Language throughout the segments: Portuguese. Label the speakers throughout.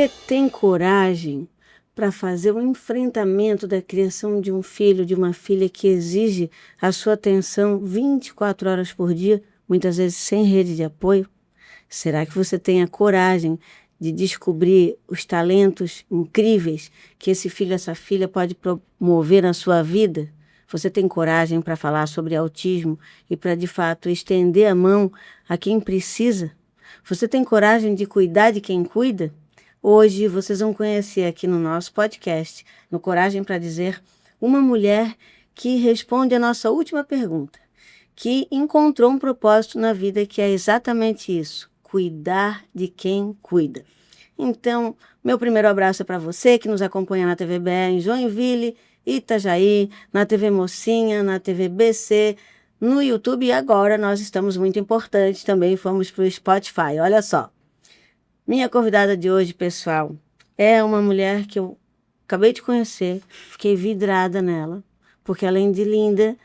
Speaker 1: Você tem coragem para fazer o enfrentamento da criação de um filho, de uma filha que exige a sua atenção 24 horas por dia, muitas vezes sem rede de apoio? Será que você tem a coragem de descobrir os talentos incríveis que esse filho, essa filha pode promover na sua vida? Você tem coragem para falar sobre autismo e para, de fato, estender a mão a quem precisa? Você tem coragem de cuidar de quem cuida? Hoje vocês vão conhecer aqui no nosso podcast, no Coragem para Dizer, uma mulher que responde a nossa última pergunta, que encontrou um propósito na vida que é exatamente isso: cuidar de quem cuida. Então, meu primeiro abraço é para você que nos acompanha na TVBE em Joinville, Itajaí, na TV Mocinha, na TV BC, no YouTube, e agora nós estamos muito importantes também, fomos para o Spotify. Olha só, minha convidada de hoje, pessoal, é uma mulher que eu acabei de conhecer, fiquei vidrada nela, porque além de linda,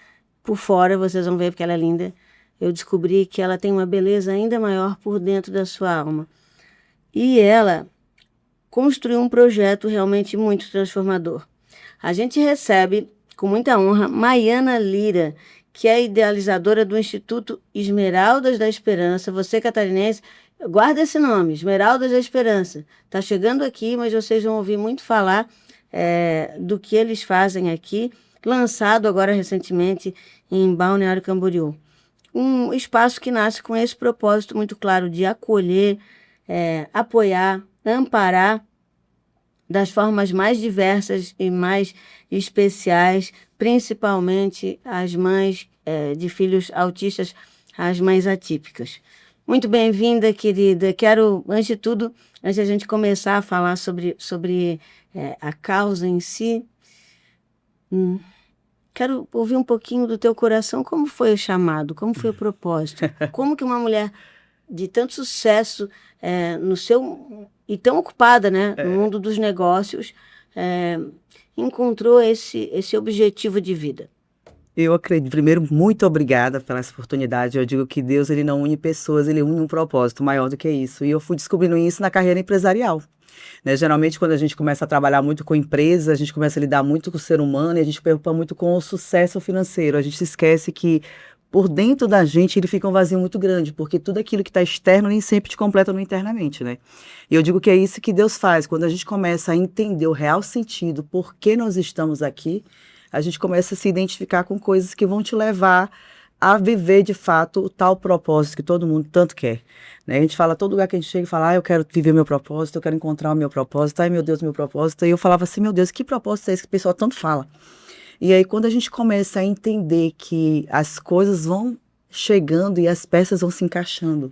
Speaker 1: por fora, vocês vão ver porque ela é linda, eu descobri que ela tem uma beleza ainda maior por dentro da sua alma. E ela construiu um projeto realmente muito transformador. A gente recebe, com muita honra, Maiana Lira, que é idealizadora do Instituto Esmeraldas da Esperança. Você, catarinense, guarda esse nome, Esmeraldas da Esperança. Está chegando aqui, mas vocês vão ouvir muito falar do que eles fazem aqui, lançado agora recentemente em Balneário Camboriú. Um espaço que nasce com esse propósito muito claro de acolher, apoiar, amparar das formas mais diversas e mais especiais, principalmente as mães de filhos autistas, as mães atípicas. Muito bem-vinda, querida. Quero, antes de tudo, antes de a gente começar a falar sobre a causa em si, quero ouvir um pouquinho do teu coração. Como foi o chamado? Como foi o propósito? Como que uma mulher de tanto sucesso no seu... e tão ocupada, né, no mundo dos negócios, encontrou esse objetivo de vida?
Speaker 2: Eu acredito, primeiro, muito obrigada pela essa oportunidade. Eu digo que Deus, ele não une pessoas, ele une um propósito maior do que isso. E eu fui descobrindo isso na carreira empresarial. Né? Geralmente, quando a gente começa a trabalhar muito com empresas, a gente começa a lidar muito com o ser humano e a gente se preocupa muito com o sucesso financeiro. A gente se esquece que por dentro da gente ele fica um vazio muito grande, porque tudo aquilo que está externo nem sempre te completa no internamente, né? E eu digo que é isso que Deus faz. Quando a gente começa a entender o real sentido, por que nós estamos aqui, a gente começa a se identificar com coisas que vão te levar a viver de fato o tal propósito que todo mundo tanto quer. Né? A gente fala, todo lugar que a gente chega e fala, eu quero viver meu propósito, eu quero encontrar o meu propósito, ai meu Deus, meu propósito. E eu falava assim, meu Deus, que propósito é esse que o pessoal tanto fala? E aí quando a gente começa a entender que as coisas vão chegando e as peças vão se encaixando,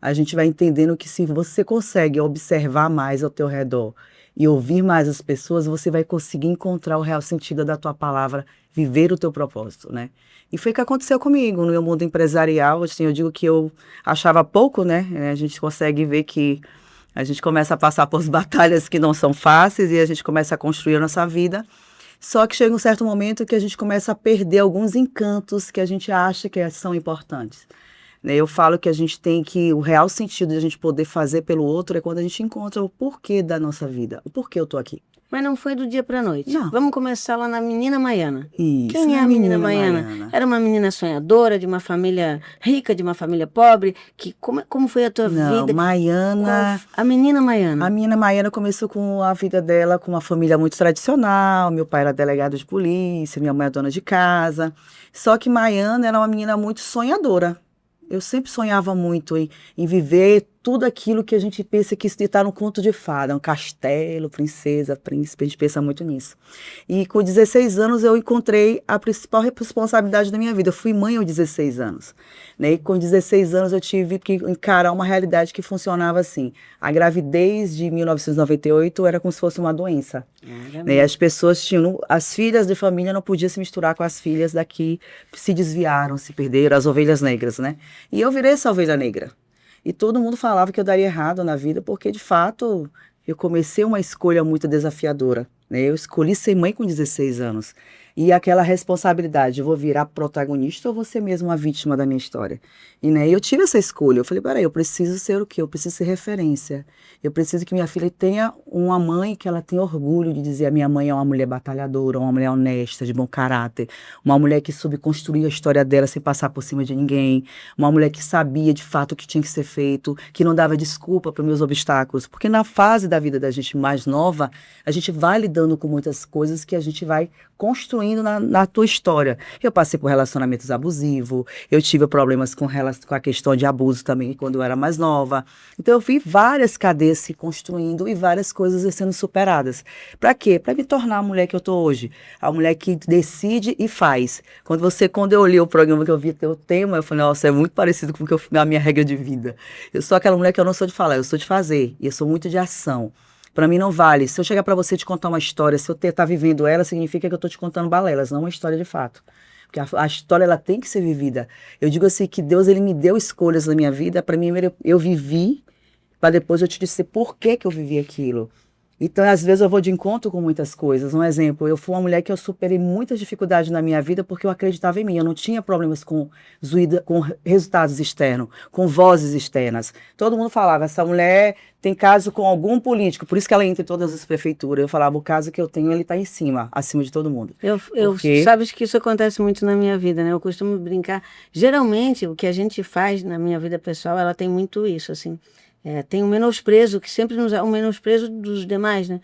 Speaker 2: a gente vai entendendo que se você consegue observar mais ao teu redor e ouvir mais as pessoas, você vai conseguir encontrar o real sentido da tua palavra, viver o teu propósito, né? E foi o que aconteceu comigo no meu mundo empresarial. Assim, eu digo que eu achava pouco, né? A gente consegue ver que a gente começa a passar por batalhas que não são fáceis e a gente começa a construir a nossa vida. Só que chega um certo momento que a gente começa a perder alguns encantos que a gente acha que são importantes. Eu falo que a gente tem que, o real sentido de a gente poder fazer pelo outro é quando a gente encontra o porquê da nossa vida, o porquê eu tô aqui.
Speaker 1: Mas não foi do dia para a noite.
Speaker 2: Não.
Speaker 1: Vamos começar lá na menina Maiana.
Speaker 2: Isso.
Speaker 1: Quem é a menina Maiana? Era uma menina sonhadora, de uma família rica, de uma família pobre? Como foi a tua vida?
Speaker 2: Não, Maiana...
Speaker 1: A menina Maiana.
Speaker 2: A menina Maiana começou com a vida dela com uma família muito tradicional. Meu pai era delegado de polícia, minha mãe é dona de casa. Só que Maiana era uma menina muito sonhadora. Eu sempre sonhava muito em viver tudo aquilo que a gente pensa que está no conto de fada, um castelo, princesa, príncipe, a gente pensa muito nisso. E com 16 anos eu encontrei a principal responsabilidade da minha vida. Eu fui mãe aos 16 anos. Né? E com 16 anos eu tive que encarar uma realidade que funcionava assim. A gravidez de 1998 era como se fosse uma doença. Né? As pessoas tinham, as filhas de família não podiam se misturar com as filhas daqui, se desviaram, se perderam, as ovelhas negras, né? E eu virei essa ovelha negra. E todo mundo falava que eu daria errado na vida, porque de fato eu comecei uma escolha muito desafiadora. Né? Eu escolhi ser mãe com 16 anos. E aquela responsabilidade, eu vou virar protagonista ou vou ser mesmo uma vítima da minha história? E, né, eu tive essa escolha, eu falei, peraí, eu preciso ser o quê? Eu preciso ser referência. Eu preciso que minha filha tenha uma mãe que ela tenha orgulho de dizer, a minha mãe é uma mulher batalhadora, uma mulher honesta, de bom caráter, uma mulher que soube construir a história dela sem passar por cima de ninguém, uma mulher que sabia de fato o que tinha que ser feito, que não dava desculpa para os meus obstáculos, porque na fase da vida da gente mais nova, a gente vai lidando com muitas coisas que a gente vai construindo na tua história. Eu passei por relacionamentos abusivos, eu tive problemas com a questão de abuso também quando eu era mais nova. Então eu vi várias cadeias se construindo e várias coisas sendo superadas. Para quê? Para me tornar a mulher que eu tô hoje. A mulher que decide e faz. Quando eu olhei o programa que eu vi teu tema, eu falei, nossa, é muito parecido com a minha regra de vida. Eu sou aquela mulher que eu não sou de falar, eu sou de fazer. E eu sou muito de ação. Para mim não vale. Se eu chegar para você te contar uma história, se eu estar vivendo ela, significa que eu estou te contando balelas, não uma história de fato. Porque a história ela tem que ser vivida. Eu digo assim que Deus ele me deu escolhas na minha vida, para mim eu vivi, para depois eu te dizer por que que eu vivi aquilo. Então, às vezes eu vou de encontro com muitas coisas. Um exemplo, eu fui uma mulher que eu superei muitas dificuldades na minha vida porque eu acreditava em mim. Eu não tinha problemas com resultados externos, com vozes externas. Todo mundo falava, essa mulher tem caso com algum político, por isso que ela entra em todas as prefeituras. Eu falava, o caso que eu tenho, ele está em cima, acima de todo mundo.
Speaker 1: Sabes que isso acontece muito na minha vida, né? Eu costumo brincar. Geralmente, o que a gente faz na minha vida pessoal, ela tem muito isso, assim. Tem um menosprezo, que sempre nos é um menosprezo dos demais, né?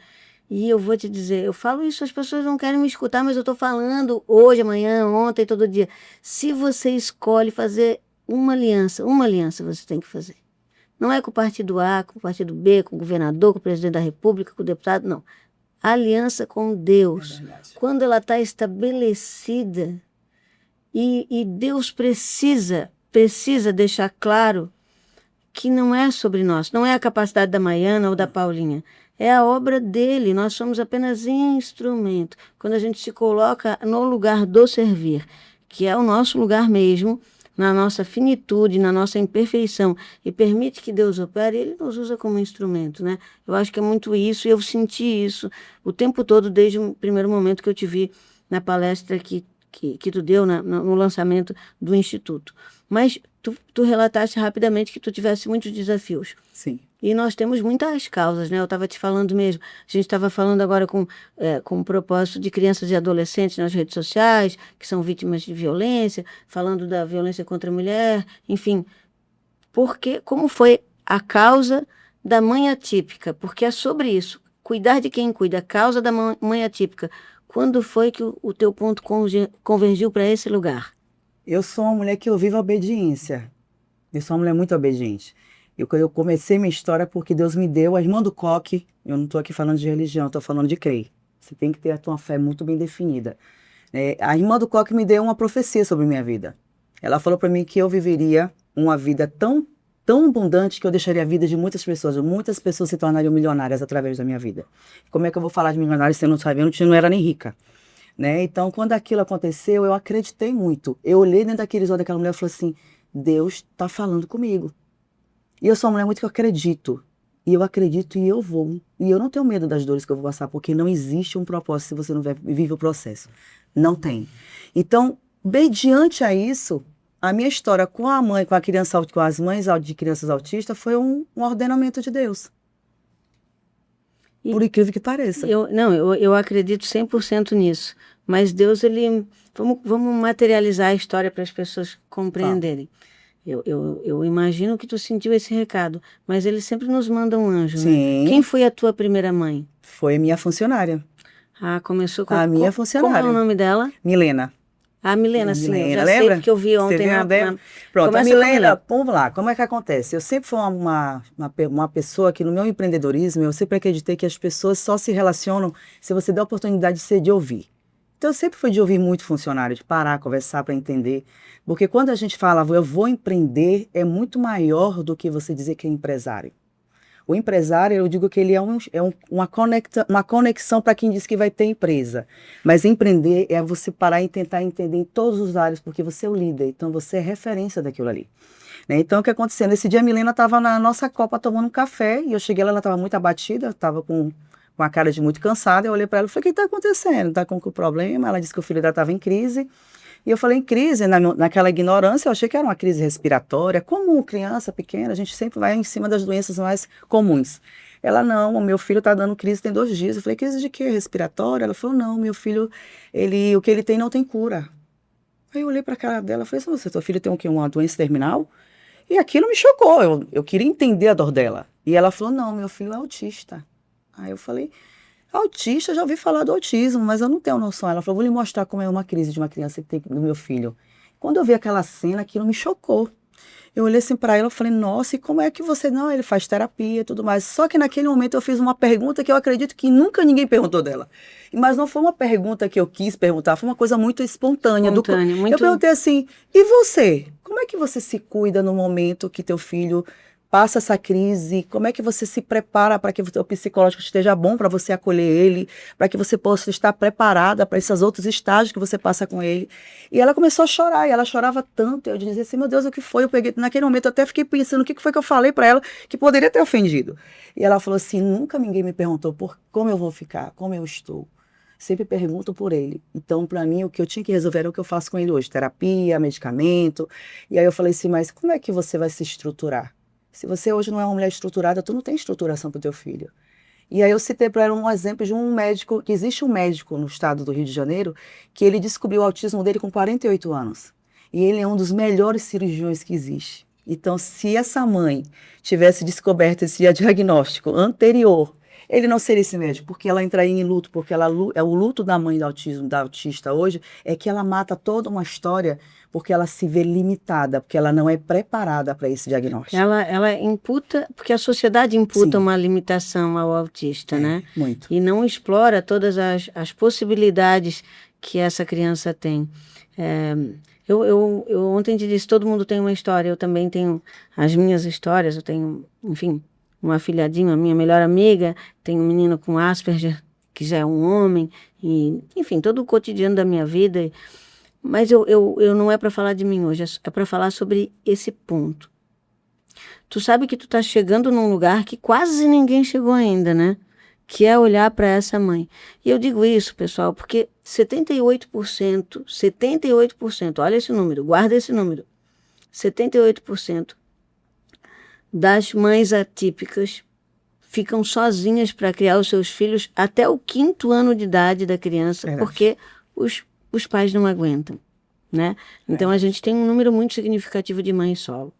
Speaker 1: E eu vou te dizer, eu falo isso, as pessoas não querem me escutar, mas eu estou falando hoje, amanhã, ontem, todo dia. Se você escolhe fazer uma aliança você tem que fazer. Não é com o partido A, com o partido B, com o governador, com o presidente da República, com o deputado, não. A aliança com Deus, quando ela está estabelecida, e Deus precisa deixar claro que não é sobre nós, não é a capacidade da Maiana ou da Paulinha, é a obra dele, nós somos apenas instrumento. Quando a gente se coloca no lugar do servir, que é o nosso lugar mesmo, na nossa finitude, na nossa imperfeição, e permite que Deus opere, ele nos usa como instrumento, né? Eu acho que é muito isso, e eu senti isso o tempo todo, desde o primeiro momento que eu te vi na palestra que tu deu no lançamento do Instituto. Mas tu relataste rapidamente que tu tivesse muitos desafios.
Speaker 2: Sim.
Speaker 1: E nós temos muitas causas, né? Eu estava te falando mesmo. A gente estava falando agora com o propósito de crianças e adolescentes nas redes sociais, que são vítimas de violência, falando da violência contra a mulher, enfim. Como foi a causa da mãe atípica? Porque é sobre isso. Cuidar de quem cuida, a causa da mãe atípica. Quando foi que o teu ponto convergiu para esse lugar?
Speaker 2: Eu sou uma mulher que eu vivo a obediência. Eu sou uma mulher muito obediente. Eu comecei minha história porque Deus me deu a irmã do coque. Eu não estou aqui falando de religião, estou falando de crer. Você tem que ter a tua fé muito bem definida. A irmã do coque me deu uma profecia sobre minha vida. Ela falou para mim que eu viveria uma vida tão abundante que eu deixaria a vida de muitas pessoas. Muitas pessoas se tornariam milionárias através da minha vida. Como é que eu vou falar de milionários se eu não sabendo que eu não era nem rica? Então, quando aquilo aconteceu, eu acreditei muito. Eu olhei dentro daqueles olhos daquela mulher e falei assim, Deus está falando comigo. E eu sou uma mulher muito que eu acredito. E eu acredito e eu vou. E eu não tenho medo das dores que eu vou passar, porque não existe um propósito se você não vive o processo. Não tem. Então, bem diante a isso, a minha história com a mãe, com as mães de crianças autistas, foi um ordenamento de Deus. Por incrível que pareça.
Speaker 1: Eu acredito 100% nisso. Mas Deus, vamos materializar a história para as pessoas compreenderem. Eu imagino que tu sentiu esse recado, mas ele sempre nos manda um anjo,
Speaker 2: Sim.
Speaker 1: Né? Quem foi a tua primeira mãe?
Speaker 2: Foi minha funcionária.
Speaker 1: Começou com...
Speaker 2: A minha funcionária.
Speaker 1: Como é o nome dela?
Speaker 2: Milena.
Speaker 1: Milena, sim, eu já
Speaker 2: lembra?
Speaker 1: sei, porque eu vi ontem
Speaker 2: Pronto, a Milena, vamos lá, como é que acontece? Eu sempre fui uma pessoa que no meu empreendedorismo, eu sempre acreditei que as pessoas só se relacionam se você der a oportunidade de ouvir. Então eu sempre fui de ouvir muito funcionário, de parar, conversar para entender, porque quando a gente fala, eu vou empreender, é muito maior do que você dizer que é empresário. O empresário, eu digo que ele é uma conexão para quem diz que vai ter empresa. Mas empreender é você parar e tentar entender em todos os áreas, porque você é o líder, então você é referência daquilo ali. Então, o que aconteceu? Nesse dia, a Milena estava na nossa copa tomando um café, e eu cheguei lá, ela estava muito abatida, estava com com a cara de muito cansada. Eu olhei para ela e falei, o que está acontecendo? Está com que problema? Ela disse que o filho dela estava em crise. E eu falei, em crise, naquela ignorância, eu achei que era uma crise respiratória. Como criança pequena, a gente sempre vai em cima das doenças mais comuns. Ela, não, o meu filho está dando crise tem 2 dias. Eu falei, crise de quê? Respiratória? Ela falou, não, meu filho, o que ele tem não tem cura. Aí eu olhei para a cara dela e falei, seu filho tem o quê? Uma doença terminal? E aquilo me chocou, eu queria entender a dor dela. E ela falou, não, meu filho é autista. Aí eu falei, autista, já ouvi falar do autismo, mas eu não tenho noção. Ela falou, vou lhe mostrar como é uma crise de uma criança que tem do meu filho. Quando eu vi aquela cena, aquilo me chocou. Eu olhei assim para ela e falei, nossa, e como é que você... Não, ele faz terapia e tudo mais. Só que naquele momento eu fiz uma pergunta que eu acredito que nunca ninguém perguntou dela. Mas não foi uma pergunta que eu quis perguntar, foi uma coisa muito espontânea.
Speaker 1: Muito...
Speaker 2: Eu perguntei assim, e você? Como é que você se cuida no momento que teu filho passa essa crise? Como é que você se prepara para que o teu psicológico esteja bom para você acolher ele, para que você possa estar preparada para esses outros estágios que você passa com ele? E ela começou a chorar, e ela chorava tanto, eu dizia assim, meu Deus, o que foi? Eu peguei, naquele momento eu até fiquei pensando, o que foi que eu falei para ela que poderia ter ofendido? E ela falou assim, nunca ninguém me perguntou como eu vou ficar, como eu estou. Sempre pergunto por ele. Então, para mim, o que eu tinha que resolver era o que eu faço com ele hoje, terapia, medicamento. E aí eu falei assim, mas como é que você vai se estruturar? Se você hoje não é uma mulher estruturada, tu não tem estruturação para o teu filho. E aí eu citei para ela um exemplo de um médico, que existe um médico no estado do Rio de Janeiro, que ele descobriu o autismo dele com 48 anos. E ele é um dos melhores cirurgiões que existe. Então, se essa mãe tivesse descoberto esse diagnóstico anterior, ele não seria esse médico, porque ela entraria em luto, porque é o luto da mãe do autismo, da autista hoje, é que ela mata toda uma história, porque ela se vê limitada, porque ela não é preparada para esse diagnóstico.
Speaker 1: Ela imputa, porque a sociedade imputa uma limitação ao autista, né?
Speaker 2: Muito.
Speaker 1: E não explora todas as possibilidades que essa criança tem. Eu ontem te disse, todo mundo tem uma história, eu também tenho as minhas histórias, eu tenho, enfim, um afilhadinho, a minha melhor amiga, tem um menino com Asperger, que já é um homem, e, enfim, todo o cotidiano da minha vida. Mas eu não é para falar de mim hoje, é para falar sobre esse ponto. Tu sabe que tu tá chegando num lugar que quase ninguém chegou ainda, né? Que é olhar para essa mãe. E eu digo isso, pessoal, porque 78%, olha esse número, guarda esse número, 78% das mães atípicas ficam sozinhas para criar os seus filhos até o 5º ano de idade da criança, porque os pais não aguentam, né? Então a gente tem um número muito significativo de mães solo.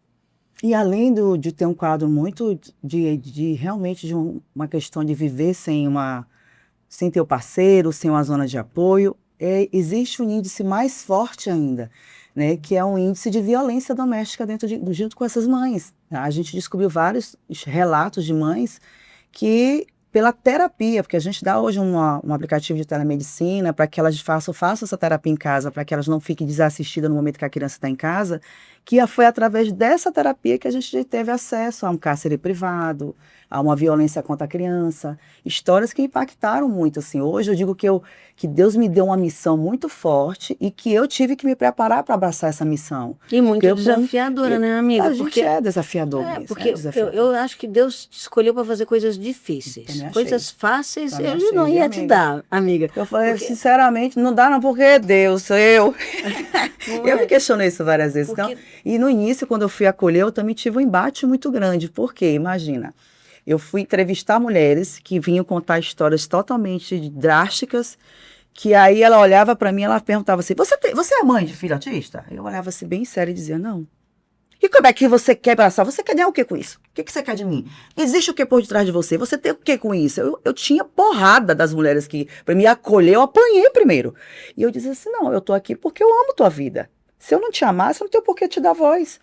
Speaker 2: E além de ter um quadro muito realmente de uma questão de viver sem ter o parceiro, sem uma zona de apoio, existe um índice mais forte ainda, né, que é um índice de violência doméstica junto com essas mães. A gente descobriu vários relatos de mães que, pela terapia, porque a gente dá hoje um aplicativo de telemedicina para que elas façam essa terapia em casa, para que elas não fiquem desassistidas no momento que a criança está em casa, que foi através dessa terapia que a gente teve acesso a um cárcere privado, a uma violência contra a criança, histórias que impactaram muito, assim. Hoje eu digo que Deus me deu uma missão muito forte e que eu tive que me preparar para abraçar essa missão.
Speaker 1: E muito desafiadora, né, amiga?
Speaker 2: A gente é desafiador mesmo.
Speaker 1: Porque eu acho que Deus te escolheu para fazer coisas difíceis. Coisas fáceis ele não ia te dar, amiga.
Speaker 2: Eu falei, sinceramente, não dá não, porque Deus, sou eu. Eu me questionei isso várias vezes. Então, e no início, quando eu fui acolher, eu também tive um embate muito grande. Por quê? Imagina. Eu fui entrevistar mulheres que vinham contar histórias totalmente drásticas, que aí ela olhava para mim e ela perguntava assim, você é mãe de filho autista? Eu olhava assim bem sério e dizia, não. E como é que você quer abraçar? Você quer ganhar o que com isso? O que você quer de mim? Existe o que por detrás de você? Você tem o que com isso? Eu tinha porrada das mulheres que, para me acolher, eu apanhei primeiro. E eu dizia assim, não, eu tô aqui porque eu amo tua vida. Se eu não te amasse, eu não tenho por que te dar voz.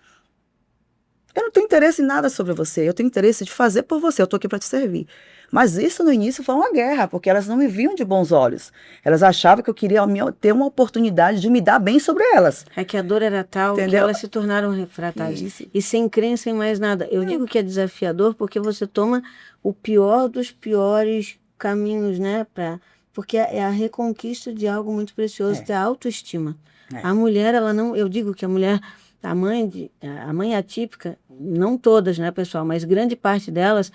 Speaker 2: Eu não tenho interesse em nada sobre você, eu tenho interesse de fazer por você, eu estou aqui para te servir. Mas isso no início foi uma guerra, porque elas não me viam de bons olhos. Elas achavam que eu queria ter uma oportunidade de me dar bem sobre elas.
Speaker 1: É que a dor era tal, entendeu? Que elas se tornaram refratárias. E sem crença em mais nada. Eu digo que é desafiador porque você toma o pior dos piores caminhos, né? Porque é a reconquista de algo muito precioso, da autoestima. A mulher, ela não... Eu digo que a mulher... A mãe atípica, não todas, né, pessoal, mas grande parte delas,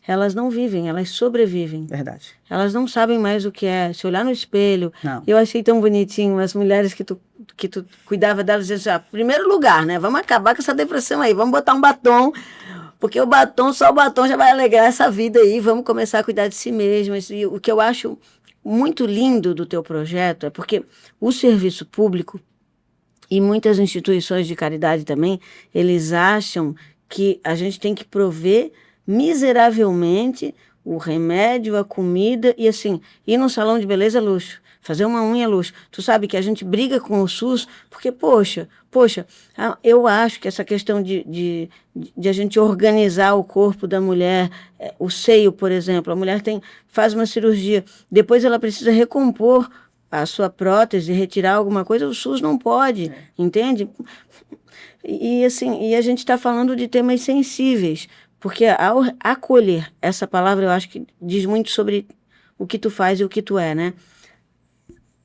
Speaker 1: elas não vivem, elas sobrevivem.
Speaker 2: Verdade.
Speaker 1: Elas não sabem mais o que é se olhar no espelho.
Speaker 2: Não.
Speaker 1: Eu achei tão bonitinho as mulheres que tu cuidava delas, diziam assim, primeiro lugar, né? Vamos acabar com essa depressão aí, vamos botar um batom, porque só o batom já vai alegrar essa vida aí, vamos começar a cuidar de si mesmas. E o que eu acho muito lindo do teu projeto é porque o serviço público e muitas instituições de caridade também, eles acham que a gente tem que prover miseravelmente o remédio, a comida e assim, ir num salão de beleza é luxo, fazer uma unha é luxo. Tu sabe que a gente briga com o SUS porque, poxa, eu acho que essa questão de a gente organizar o corpo da mulher, o seio, por exemplo, a mulher faz uma cirurgia, depois ela precisa recompor a sua prótese, retirar alguma coisa, o SUS não pode, entende? E assim, e a gente está falando de temas sensíveis, porque ao acolher, essa palavra eu acho que diz muito sobre o que tu faz e o que tu é, né?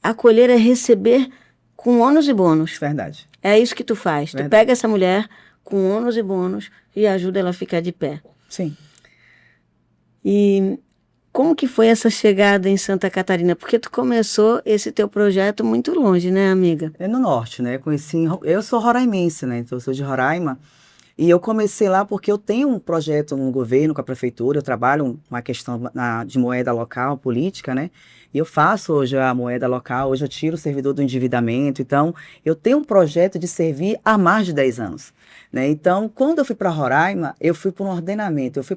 Speaker 1: Acolher é receber com ônus e bônus.
Speaker 2: Verdade.
Speaker 1: É isso que tu faz.
Speaker 2: Verdade.
Speaker 1: Tu pega essa mulher com ônus e bônus e ajuda ela a ficar de pé.
Speaker 2: Sim.
Speaker 1: E como que foi essa chegada em Santa Catarina? Porque tu começou esse teu projeto muito longe, né, amiga?
Speaker 2: É no norte, né? Eu sou roraimense, né? Então eu sou de Roraima. E eu comecei lá porque eu tenho um projeto no governo, com a prefeitura, eu trabalho uma questão de moeda local, política, né? E eu faço hoje a moeda local, hoje eu tiro o servidor do endividamento. Então, eu tenho um projeto de servir há mais de 10 anos. Né? Então, quando eu fui para Roraima, eu fui para um ordenamento, eu fui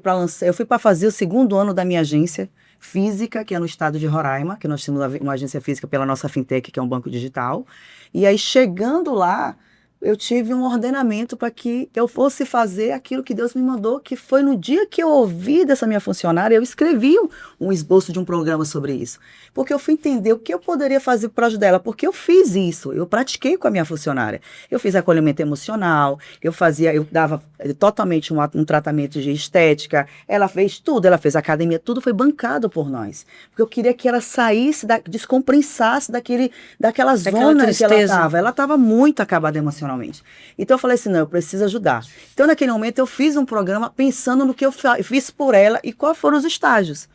Speaker 2: para fazer o 2º ano da minha agência física, que é no estado de Roraima, que nós temos uma agência física pela nossa fintech, que é um banco digital. E aí, chegando lá, eu tive um ordenamento para que eu fosse fazer aquilo que Deus me mandou, que foi no dia que eu ouvi dessa minha funcionária, eu escrevi um esboço de um programa sobre isso. Porque eu fui entender o que eu poderia fazer para ajudar ela, porque eu fiz isso, eu pratiquei com a minha funcionária. Eu fiz acolhimento emocional, eu dava totalmente um tratamento de estética, ela fez tudo, ela fez academia, tudo foi bancado por nós. Porque eu queria que ela saísse, descompensasse daquela zona tristeza que ela estava. Ela estava muito acabada emocionalmente. Então eu falei assim, não, eu preciso ajudar. Então naquele momento eu fiz um programa pensando no que eu fiz por ela e quais foram os estágios.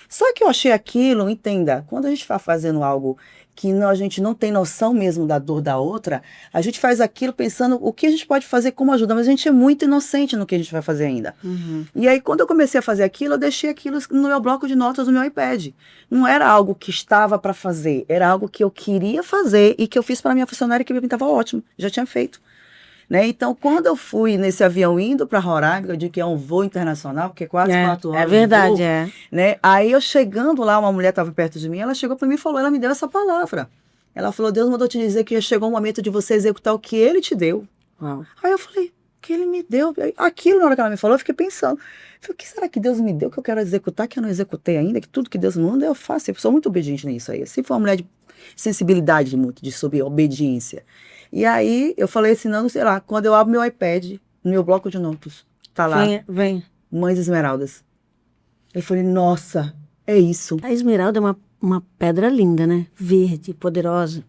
Speaker 2: Só que eu achei aquilo, entenda, quando a gente está fazendo algo que a gente não tem noção mesmo da dor da outra, a gente faz aquilo pensando o que a gente pode fazer como ajuda, mas a gente é muito inocente no que a gente vai fazer ainda.
Speaker 1: Uhum.
Speaker 2: E aí quando eu comecei a fazer aquilo, eu deixei aquilo no meu bloco de notas do meu iPad. Não era algo que estava para fazer, era algo que eu queria fazer e que eu fiz para minha funcionária que estava ótimo, já tinha feito. Né? Então, quando eu fui nesse avião indo para Roraima, eu digo que é um voo internacional, porque é quase 4 horas.
Speaker 1: É verdade,
Speaker 2: de voo, né? Aí eu chegando lá, uma mulher estava perto de mim, ela chegou para mim e falou, ela me deu essa palavra. Ela falou, Deus mandou te dizer que já chegou o momento de você executar o que ele te deu.
Speaker 1: Uau.
Speaker 2: Aí eu falei, o que ele me deu? Aquilo, na hora que ela me falou, eu fiquei pensando. Falei, o que será que Deus me deu que eu quero executar, que eu não executei ainda, que tudo que Deus me manda eu faço. Eu sou muito obediente nisso aí. Se for uma mulher de sensibilidade, muito, de obediência. E aí, eu falei assim, não, sei lá, quando eu abro meu iPad, no meu bloco de notas, tá lá,
Speaker 1: Vem.
Speaker 2: Mães Esmeraldas. Eu falei, nossa, é isso.
Speaker 1: A esmeralda é uma pedra linda, né? Verde, poderosa.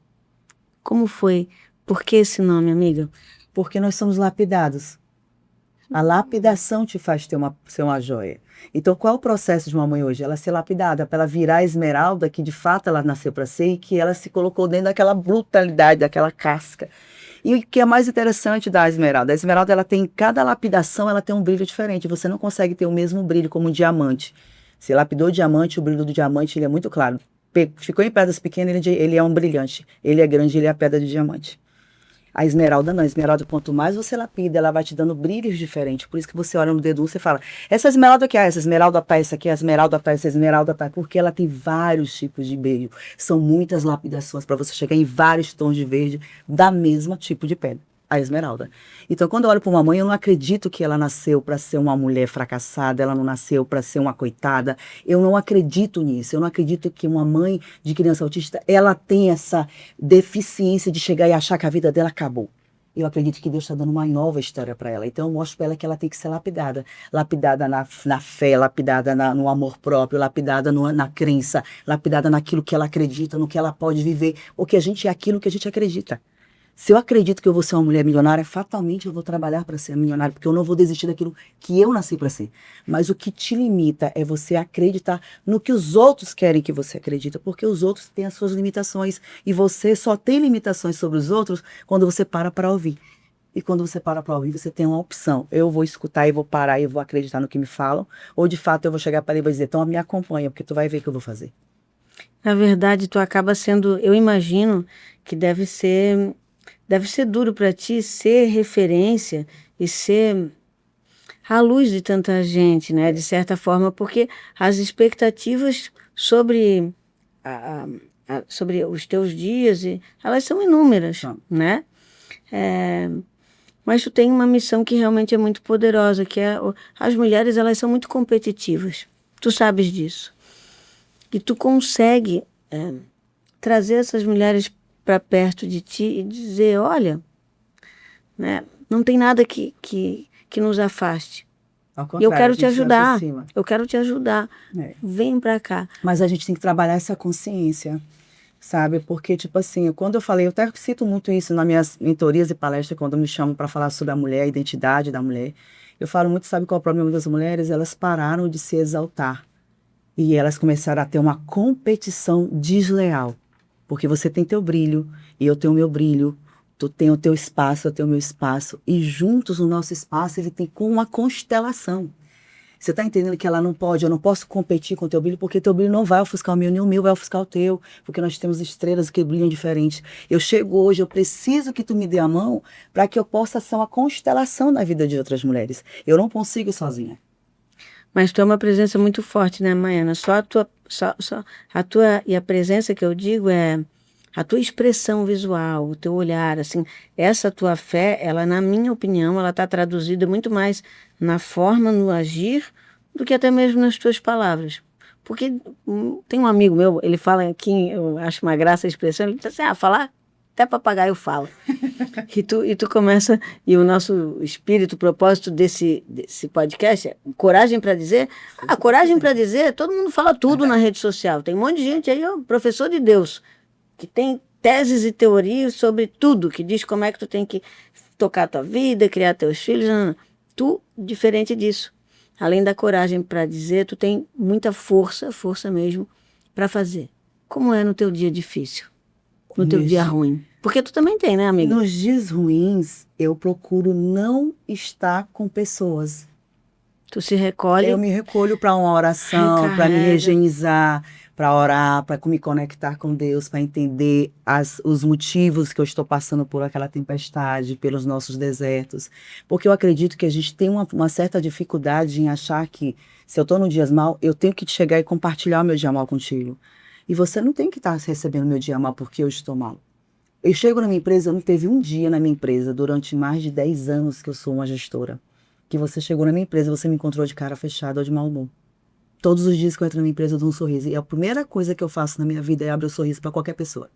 Speaker 1: Como foi? Por que esse nome, amiga?
Speaker 2: Porque nós somos lapidados. A lapidação te faz ser uma joia. Então, qual é o processo de uma mãe hoje? Ela ser lapidada, para ela virar a esmeralda que de fato ela nasceu para ser e que ela se colocou dentro daquela brutalidade, daquela casca. E o que é mais interessante da esmeralda? A esmeralda, ela tem, cada lapidação, ela tem um brilho diferente. Você não consegue ter o mesmo brilho como um diamante. Se lapidou diamante, o brilho do diamante ele é muito claro. Ficou em pedras pequenas, ele é um brilhante. Ele é grande, ele é a pedra de diamante. A esmeralda não, a esmeralda quanto mais você lapida, ela vai te dando brilhos diferentes, por isso que você olha no dedo e fala, essa esmeralda que é, essa esmeralda tá, essa aqui, a esmeralda tá, essa esmeralda tá, porque ela tem vários tipos de brilho, são muitas lapidações para você chegar em vários tons de verde da mesma tipo de pedra, a esmeralda. Então quando eu olho para uma mãe, eu não acredito que ela nasceu para ser uma mulher fracassada, ela não nasceu para ser uma coitada, eu não acredito nisso, eu não acredito que uma mãe de criança autista, ela tem essa deficiência de chegar e achar que a vida dela acabou. Eu acredito que Deus está dando uma nova história para ela. Então eu mostro para ela que ela tem que ser lapidada. Lapidada na fé, lapidada no amor próprio, lapidada na crença, lapidada naquilo que ela acredita, no que ela pode viver. Porque a gente é aquilo que a gente acredita. Se eu acredito que eu vou ser uma mulher milionária, fatalmente eu vou trabalhar para ser milionária, porque eu não vou desistir daquilo que eu nasci para ser. Mas o que te limita é você acreditar no que os outros querem que você acredita, porque os outros têm as suas limitações e você só tem limitações sobre os outros quando você para ouvir. E quando você para ouvir, você tem uma opção. Eu vou escutar e vou parar e vou acreditar no que me falam, ou de fato eu vou chegar para ele e vou dizer, então me acompanha, porque tu vai ver o que eu vou fazer.
Speaker 1: Na verdade, tu acaba sendo, eu imagino que deve ser duro para ti ser referência e ser a luz de tanta gente, né? De certa forma, porque as expectativas sobre, a- sobre os teus dias, elas são inúmeras,
Speaker 2: Então,
Speaker 1: né? É, mas tu tem uma missão que realmente é muito poderosa, que é as mulheres, elas são muito competitivas. Tu sabes disso. E tu consegue trazer essas mulheres para perto de ti e dizer, olha, né, não tem nada que nos afaste.
Speaker 2: ao
Speaker 1: E eu
Speaker 2: contrário, a
Speaker 1: quero te
Speaker 2: gente se
Speaker 1: ajudar.
Speaker 2: aproxima.
Speaker 1: Eu quero te ajudar.
Speaker 2: É.
Speaker 1: Vem para cá.
Speaker 2: Mas a gente tem que trabalhar essa consciência, sabe? Porque, tipo assim, quando eu falei, eu até cito muito isso nas minhas mentorias e palestras, quando me chamam para falar sobre a mulher, a identidade da mulher. Eu falo muito, sabe qual é o problema das mulheres? Elas pararam de se exaltar. E elas começaram a ter uma competição desleal. Porque você tem teu brilho, e eu tenho o meu brilho. Tu tem o teu espaço, eu tenho o meu espaço. E juntos o nosso espaço, ele tem como uma constelação. Você está entendendo que ela não pode, eu não posso competir com o teu brilho, porque teu brilho não vai ofuscar o meu, nem o meu vai ofuscar o teu, porque nós temos estrelas que brilham diferente. Eu chego hoje, eu preciso que tu me dê a mão para que eu possa ser uma constelação na vida de outras mulheres. Eu não consigo sozinha.
Speaker 1: Mas tu é uma presença muito forte, né, Maiana? Só a tua, e a presença que eu digo é a tua expressão visual, o teu olhar, assim, essa tua fé, ela, na minha opinião, ela está traduzida muito mais na forma, no agir, do que até mesmo nas tuas palavras. Porque tem um amigo meu, ele fala aqui, eu acho uma graça a expressão, ele diz assim, falar até papagaio fala. E tu começa, e o nosso espírito, o propósito desse podcast é coragem para dizer. Ah, coragem para dizer, todo mundo fala tudo na rede social. Tem um monte de gente aí, ó, professor de Deus, que tem teses e teorias sobre tudo, que diz como é que tu tem que tocar a tua vida, criar teus filhos. Não, não. Tu, diferente disso. Além da coragem para dizer, tu tem muita força, força mesmo, para fazer. Como é no teu dia difícil? No teu dia ruim? Porque tu também tem, né, amiga?
Speaker 2: Nos dias ruins, eu procuro não estar com pessoas.
Speaker 1: Tu se recolhe.
Speaker 2: Eu me recolho para uma oração, para me
Speaker 1: Recarrega.
Speaker 2: regenizar, para orar, para me conectar com Deus, para entender os motivos que eu estou passando por aquela tempestade, pelos nossos desertos. Porque eu acredito que a gente tem uma certa dificuldade em achar que, se eu estou no dias mal, eu tenho que chegar e compartilhar o meu dia mal contigo. E você não tem que estar recebendo meu dia mal porque eu estou mal. Eu chego na minha empresa, não teve um dia na minha empresa, durante mais de 10 anos que eu sou uma gestora, que você chegou na minha empresa e você me encontrou de cara fechada ou de mau humor. Todos os dias que eu entro na minha empresa eu dou um sorriso. E a primeira coisa que eu faço na minha vida é abrir o sorriso para qualquer pessoa.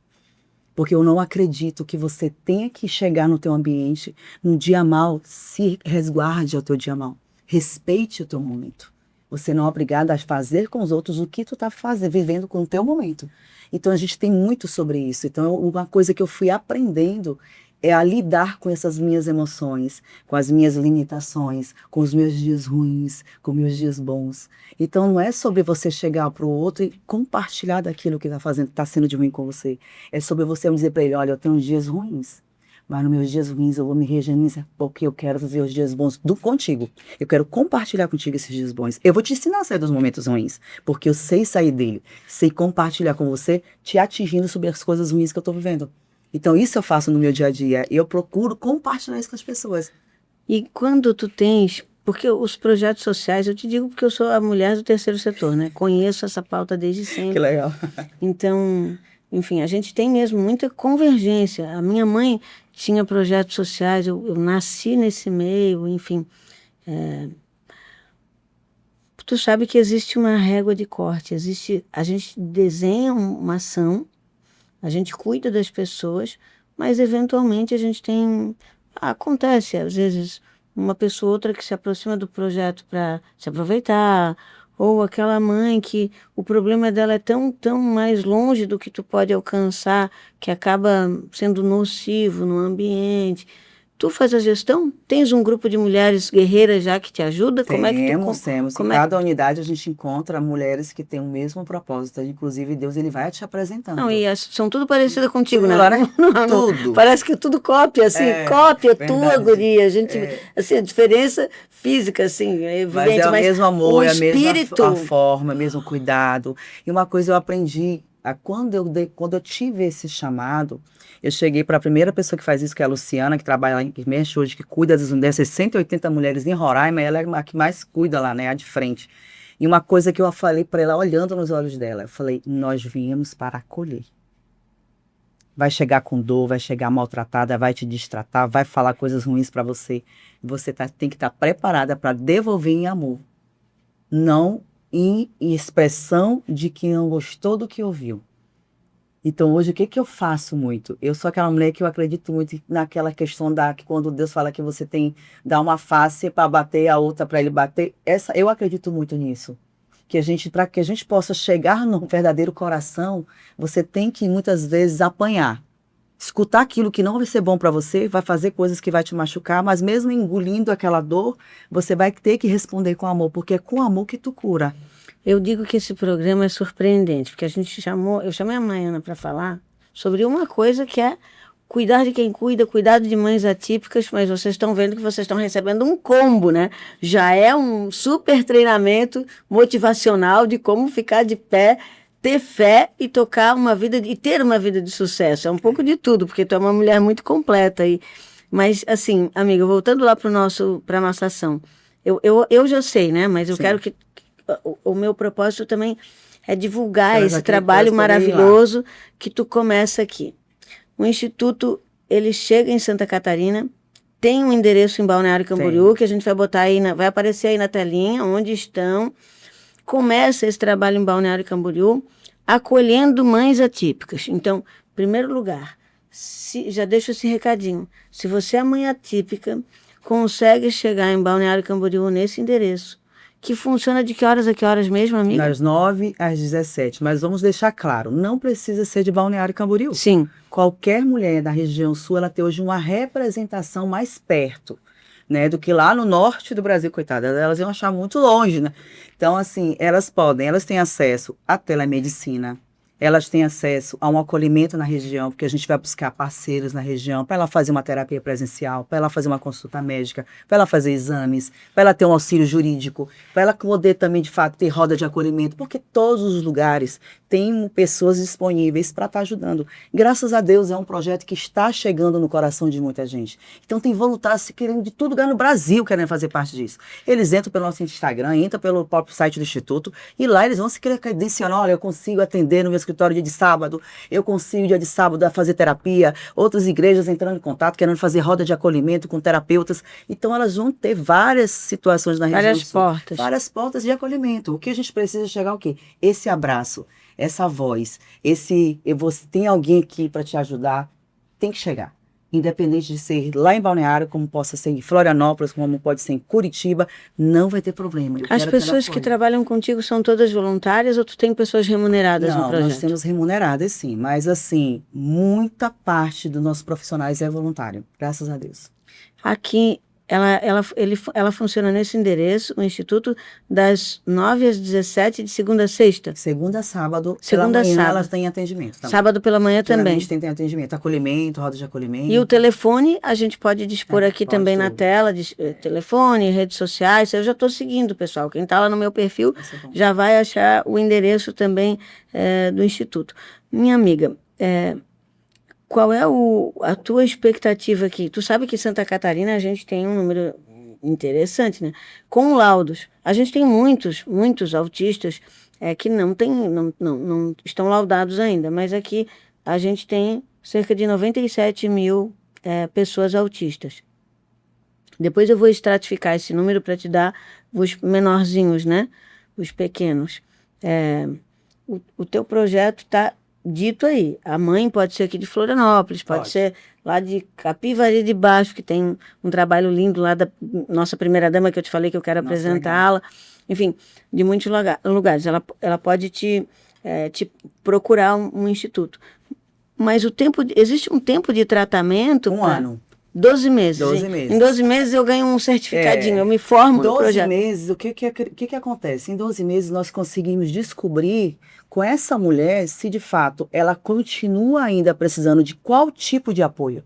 Speaker 2: Porque eu não acredito que você tenha que chegar no teu ambiente, num dia mal, se resguarde ao teu dia mal. Respeite o teu momento. Você não é obrigado a fazer com os outros o que tu está vivendo com o teu momento. Então a gente tem muito sobre isso. Então uma coisa que eu fui aprendendo é a lidar com essas minhas emoções, com as minhas limitações, com os meus dias ruins, com meus dias bons. Então não é sobre você chegar para o outro e compartilhar daquilo que está sendo de ruim com você. É sobre você dizer para ele, olha, eu tenho dias ruins, mas nos meus dias ruins eu vou me regenerar porque eu quero viver os dias bons contigo. Eu quero compartilhar contigo esses dias bons. Eu vou te ensinar a sair dos momentos ruins, porque eu sei sair dele, sei compartilhar com você, te atingindo sobre as coisas ruins que eu estou vivendo. Então isso eu faço no meu dia a dia e eu procuro compartilhar isso com as pessoas.
Speaker 1: E quando tu tens, porque os projetos sociais, eu te digo porque eu sou a mulher do terceiro setor, né? Conheço essa pauta desde sempre.
Speaker 2: Que legal.
Speaker 1: Então, enfim, a gente tem mesmo muita convergência. A minha mãe tinha projetos sociais, eu nasci nesse meio, enfim. Tu sabe que existe uma régua de corte, a gente desenha uma ação, a gente cuida das pessoas, mas eventualmente a gente tem, acontece às vezes uma pessoa ou outra que se aproxima do projeto para se aproveitar, ou aquela mãe que o problema dela é tão mais longe do que tu pode alcançar, que acaba sendo nocivo no ambiente. Tu faz a gestão? Tens um grupo de mulheres guerreiras já que te ajuda?
Speaker 2: Temos. Em
Speaker 1: Como
Speaker 2: cada unidade a gente encontra mulheres que têm o mesmo propósito. Inclusive, Deus ele vai te apresentando.
Speaker 1: Não, e são tudo parecidas contigo, né?
Speaker 2: Tudo.
Speaker 1: Parece que tudo cópia, assim, cópia tua, guria. A gente, assim, a diferença física, assim, é evidente,
Speaker 2: mas é o mesmo amor, é a
Speaker 1: espírito...
Speaker 2: mesma forma, o mesmo cuidado. E uma coisa eu aprendi, quando eu tive esse chamado, eu cheguei para a primeira pessoa que faz isso, que é a Luciana, que trabalha lá, que mexe hoje, que cuida dessas 180 mulheres em Roraima, ela é a que mais cuida lá, né, a de frente. E uma coisa que eu falei para ela, olhando nos olhos dela, eu falei, nós viemos para acolher. Vai chegar com dor, vai chegar maltratada, vai te destratar, vai falar coisas ruins para você. Você tem que estar preparada para devolver em amor. Não em expressão de que não gostou do que ouviu. Então, hoje, o que eu faço muito? Eu sou aquela mulher que eu acredito muito naquela questão que quando Deus fala que você tem dar uma face para bater, a outra para ele bater. Eu acredito muito nisso. Para que a gente possa chegar no verdadeiro coração, você tem que, muitas vezes, apanhar. Escutar aquilo que não vai ser bom para você, vai fazer coisas que vai te machucar, mas mesmo engolindo aquela dor, você vai ter que responder com amor, porque é com amor que tu cura.
Speaker 1: Eu digo que esse programa é surpreendente, porque eu chamei a Maiana para falar sobre uma coisa que é cuidar de quem cuida, cuidado de mães atípicas, mas vocês estão vendo que vocês estão recebendo um combo, né? Já é um super treinamento motivacional de como ficar de pé, ter fé e tocar uma vida, e ter uma vida de sucesso. É um pouco de tudo, porque tu é uma mulher muito completa. Mas, assim, amiga, voltando lá para a nossa ação, eu já sei, né? Mas eu quero que o meu propósito também é divulgar esse trabalho maravilhoso que tu começa aqui. O Instituto, ele chega em Santa Catarina, tem um endereço em Balneário Camboriú, que a gente vai botar aí, vai aparecer aí na telinha, onde estão. Começa esse trabalho em Balneário Camboriú, acolhendo mães atípicas. Então, em primeiro lugar, já deixo esse recadinho. Se você é mãe atípica, consegue chegar em Balneário Camboriú nesse endereço, que funciona de que horas a que horas mesmo, amiga?
Speaker 2: Das 9 às 17. Mas vamos deixar claro, não precisa ser de Balneário Camboriú.
Speaker 1: Sim.
Speaker 2: Qualquer mulher da região sul, ela tem hoje uma representação mais perto, né, do que lá no norte do Brasil, coitada. Elas iam achar muito longe, né? Então, assim, elas têm acesso à telemedicina, elas têm acesso a um acolhimento na região, porque a gente vai buscar parceiros na região para ela fazer uma terapia presencial, para ela fazer uma consulta médica, para ela fazer exames, para ela ter um auxílio jurídico, para ela poder também, de fato, ter roda de acolhimento, porque todos os lugares têm pessoas disponíveis para estar ajudando. Graças a Deus, é um projeto que está chegando no coração de muita gente. Então, tem voluntários querendo de todo lugar no Brasil querendo fazer parte disso. Eles entram pelo nosso Instagram, entram pelo próprio site do Instituto, e lá eles vão se credenciar. Olha, eu consigo atender no meu escritório dia de sábado, eu consigo dia de sábado fazer terapia, outras igrejas entrando em contato, querendo fazer roda de acolhimento com terapeutas. Então, elas vão ter várias situações na região sul. Várias portas de acolhimento. O que a gente precisa chegar ao quê? Esse abraço, essa voz, você tem alguém aqui para te ajudar, tem que chegar. Independente de ser lá em Balneário, como possa ser em Florianópolis, como pode ser em Curitiba, não vai ter problema.
Speaker 1: As pessoas que trabalham contigo são todas voluntárias ou tu tem pessoas remuneradas no projeto?
Speaker 2: Não, nós temos remuneradas sim, mas assim, muita parte dos nossos profissionais é voluntário, graças a Deus.
Speaker 1: Aqui, ela funciona nesse endereço, o Instituto, das 9 às 17, de segunda a sexta?
Speaker 2: Segunda a sábado.
Speaker 1: Segunda a sábado.
Speaker 2: Elas têm atendimento também.
Speaker 1: Sábado pela manhã também.
Speaker 2: Geralmente tem atendimento, acolhimento, roda de acolhimento.
Speaker 1: E o telefone, a gente pode dispor aqui também na tela, telefone, redes sociais. Eu já estou seguindo, pessoal. Quem está lá no meu perfil já vai achar o endereço também do Instituto. Minha amiga, qual é a tua expectativa aqui? Tu sabe que em Santa Catarina a gente tem um número interessante, né? Com laudos. A gente tem muitos autistas que não estão laudados ainda, mas aqui a gente tem cerca de 97 mil pessoas autistas. Depois eu vou estratificar esse número para te dar os menorzinhos, né? Os pequenos. O teu projeto está dito aí. A mãe pode ser aqui de Florianópolis, pode ser lá de Capivari de Baixo, que tem um trabalho lindo lá da nossa primeira-dama, que eu te falei que eu quero apresentá-la. enfim, de muitos lugares. Ela pode te procurar um instituto. Mas existe um tempo de tratamento.
Speaker 2: Um ano.
Speaker 1: 12 meses.
Speaker 2: 12 meses.
Speaker 1: Em 12 meses eu ganho um certificadinho, eu me formo no projeto.
Speaker 2: 12 meses, o que acontece? Em 12 meses nós conseguimos descobrir com essa mulher se de fato ela continua ainda precisando de qual tipo de apoio.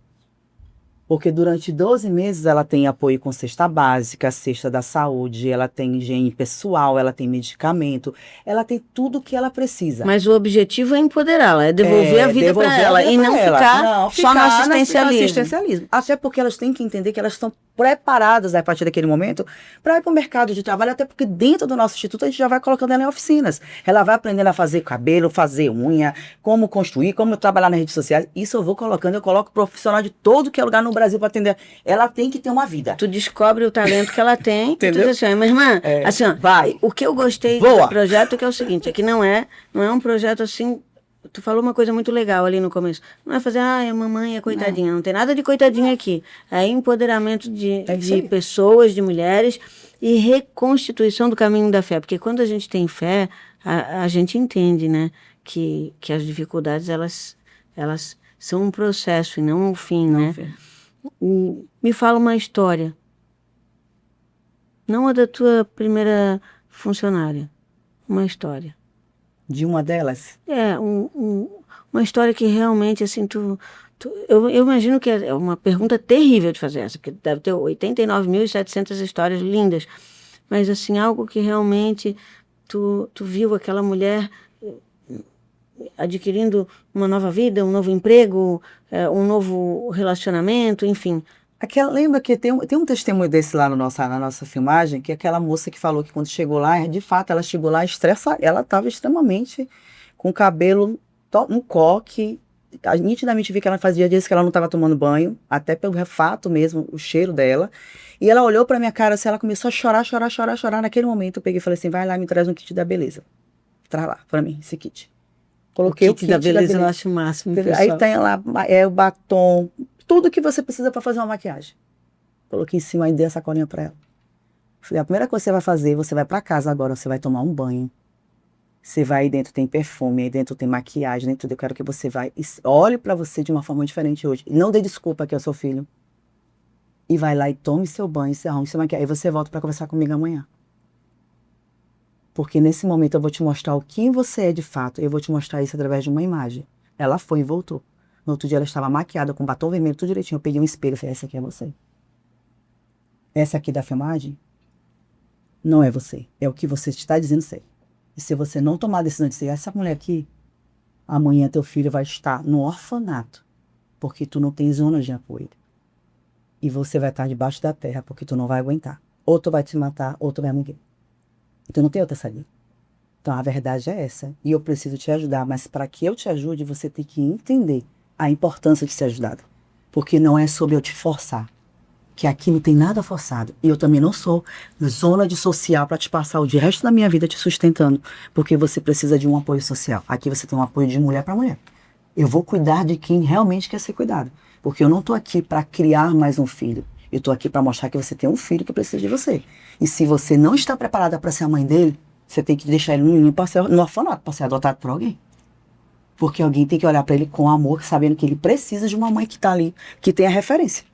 Speaker 2: Porque durante 12 meses ela tem apoio com cesta básica, cesta da saúde, ela tem higiene pessoal, ela tem medicamento, ela tem tudo o que ela precisa.
Speaker 1: Mas o objetivo é empoderá-la, é devolver a vida para ela e não ficar só no assistencialismo.
Speaker 2: Até porque elas têm que entender que elas estão preparadas a partir daquele momento para ir para o mercado de trabalho, até porque dentro do nosso instituto a gente já vai colocando ela em oficinas. Ela vai aprendendo a fazer cabelo, fazer unha, como construir, como trabalhar nas redes sociais. Isso eu vou colocando, eu coloco profissional de todo que é lugar no Brasil para atender. Ela tem que ter uma vida.
Speaker 1: Tu descobre o talento que ela tem.
Speaker 2: Entendeu?
Speaker 1: Tu diz assim, minha irmã, assim, ó,
Speaker 2: vai.
Speaker 1: O que eu gostei do projeto que é o seguinte, é que não é um projeto assim. Tu falou uma coisa muito legal ali no começo. Não é fazer, a mamãe é coitadinha. Não tem nada de coitadinha aqui. É empoderamento de pessoas, de mulheres e reconstituição do caminho da fé. Porque quando a gente tem fé, a gente entende, né? Que as dificuldades, elas são um processo e não um fim, né? Me fala uma história. Não a da tua primeira funcionária. Uma história.
Speaker 2: De uma delas?
Speaker 1: Uma história que realmente, assim, eu imagino que é uma pergunta terrível de fazer essa, porque deve ter 89.700 histórias lindas, mas, assim, algo que realmente tu viu aquela mulher adquirindo uma nova vida, um novo emprego, um novo relacionamento, enfim.
Speaker 2: Lembra que tem um testemunho desse lá na nossa filmagem, que é aquela moça que falou que quando chegou lá, de fato, ela chegou lá estressada, ela estava extremamente com o cabelo um coque, nitidamente vi que ela fazia dias que ela não estava tomando banho, até pelo refato mesmo, o cheiro dela, e ela olhou pra minha cara assim, ela começou a chorar, naquele momento eu peguei e falei assim, vai lá, me traz um kit da beleza, traz lá pra mim, esse kit. Coloquei o kit
Speaker 1: da beleza, eu acho o máximo, pessoal.
Speaker 2: Aí tem lá, o batom, tudo que você precisa para fazer uma maquiagem. Coloquei em cima e dei a sacolinha para ela. Falei, a primeira coisa que você vai fazer, você vai para casa agora, você vai tomar um banho. Você vai aí dentro, tem perfume, aí dentro tem maquiagem, dentro eu quero que você vai, olhe para você de uma forma diferente hoje. Não dê desculpa que é o seu filho. E vai lá e tome seu banho, se arrume, se maquiagem. Aí você volta para conversar comigo amanhã. Porque nesse momento eu vou te mostrar o que você é de fato. Eu vou te mostrar isso através de uma imagem. Ela foi e voltou. No outro dia ela estava maquiada, com batom vermelho, tudo direitinho. Eu peguei um espelho e falei, essa aqui é você. Essa aqui da filmagem não é você. É o que você está dizendo ser. E se você não tomar a decisão de ser essa mulher aqui, amanhã teu filho vai estar no orfanato. Porque tu não tem zona de apoio. E você vai estar debaixo da terra, porque tu não vai aguentar. Ou tu vai te matar, ou tu vai morrer. Então não tem outra saída. Então a verdade é essa. E eu preciso te ajudar. Mas para que eu te ajude, você tem que entender a importância de ser ajudado. Porque não é sobre eu te forçar. Que aqui não tem nada forçado. E eu também não sou zona de social para te passar o resto da minha vida te sustentando. Porque você precisa de um apoio social. Aqui você tem um apoio de mulher para mulher. Eu vou cuidar de quem realmente quer ser cuidado. Porque eu não estou aqui para criar mais um filho. Eu estou aqui para mostrar que você tem um filho que precisa de você. E se você não está preparada para ser a mãe dele, você tem que deixar ele no orfanato para ser adotado por alguém. Porque alguém tem que olhar para ele com amor, sabendo que ele precisa de uma mãe que está ali, que tem a referência.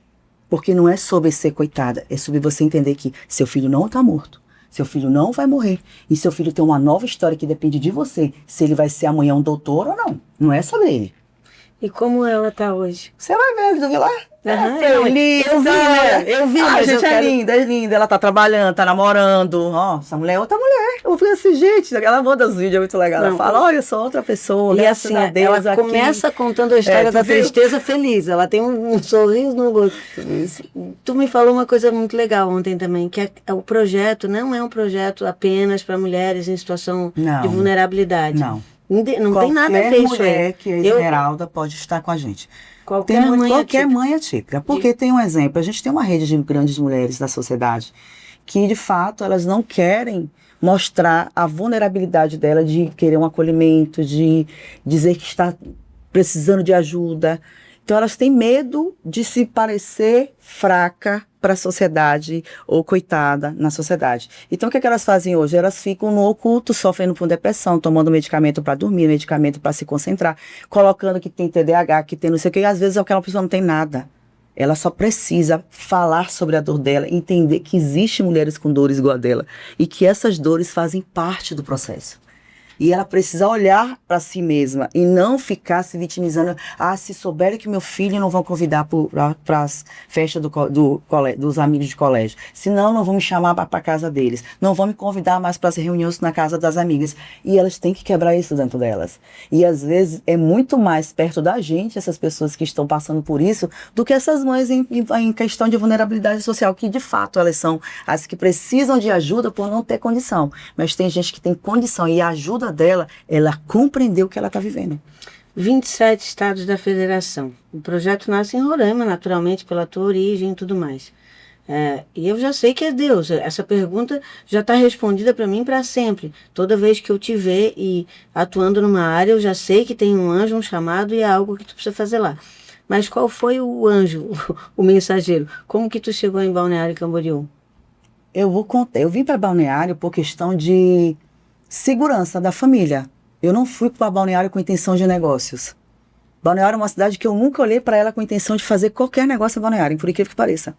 Speaker 2: Porque não é sobre ser coitada, é sobre você entender que seu filho não está morto, seu filho não vai morrer, e seu filho tem uma nova história que depende de você, se ele vai ser amanhã um doutor ou não. Não é sobre ele.
Speaker 1: E como ela está hoje?
Speaker 2: Você vai ver, tu viu lá?
Speaker 1: Feliz, eu vi,
Speaker 2: mas gente, é linda, ela tá trabalhando, tá namorando, ó, essa mulher é outra mulher. Eu falei assim, gente, ela manda os vídeos, é muito legal, ela fala, olha, eu sou outra pessoa,
Speaker 1: e assim, a Deus ela aqui. Começa contando a história da tristeza feliz, ela tem um sorriso no rosto. Tu me falou uma coisa muito legal ontem também, que o projeto não é um projeto apenas para mulheres em situação de vulnerabilidade.
Speaker 2: Não
Speaker 1: tem nada a ver isso aí.
Speaker 2: Qualquer mulher que é Esmeralda pode estar com a gente.
Speaker 1: Qualquer
Speaker 2: mãe é típica. Porque tem um exemplo, a gente tem uma rede de grandes mulheres da sociedade que, de fato, elas não querem mostrar a vulnerabilidade dela de querer um acolhimento, de dizer que está precisando de ajuda. Então, elas têm medo de se parecer fraca para a sociedade ou coitada na sociedade. Então, o que é que elas fazem hoje? Elas ficam no oculto, sofrendo com depressão, tomando medicamento para dormir, medicamento para se concentrar, colocando que tem TDAH, que tem não sei o que, e às vezes aquela pessoa não tem nada. Ela só precisa falar sobre a dor dela, entender que existem mulheres com dores igual a dela e que essas dores fazem parte do processo. E ela precisa olhar para si mesma e não ficar se vitimizando. Ah, se souberem que meu filho não vão convidar para as festas dos amigos de colégio. Senão não vão me chamar para a casa deles. Não vão me convidar mais para as reuniões na casa das amigas. E elas têm que quebrar isso dentro delas. E às vezes é muito mais perto da gente, essas pessoas que estão passando por isso, do que essas mães em questão de vulnerabilidade social, que de fato elas são as que precisam de ajuda por não ter condição. Mas tem gente que tem condição e a ajuda dela, ela compreendeu o que ela está vivendo.
Speaker 1: 27 estados da federação. O projeto nasce em Roraima, naturalmente, pela tua origem e tudo mais. E eu já sei que é Deus. Essa pergunta já está respondida para mim para sempre. Toda vez que eu te ver e atuando numa área, eu já sei que tem um anjo, um chamado e é algo que tu precisa fazer lá. Mas qual foi o anjo, o mensageiro? Como que tu chegou em Balneário Camboriú?
Speaker 2: Eu vou contar. Eu vim para Balneário por questão de segurança da família. Eu não fui para Balneário com intenção de negócios. Balneário é uma cidade que eu nunca olhei para ela com intenção de fazer qualquer negócio em Balneário, por incrível que pareça.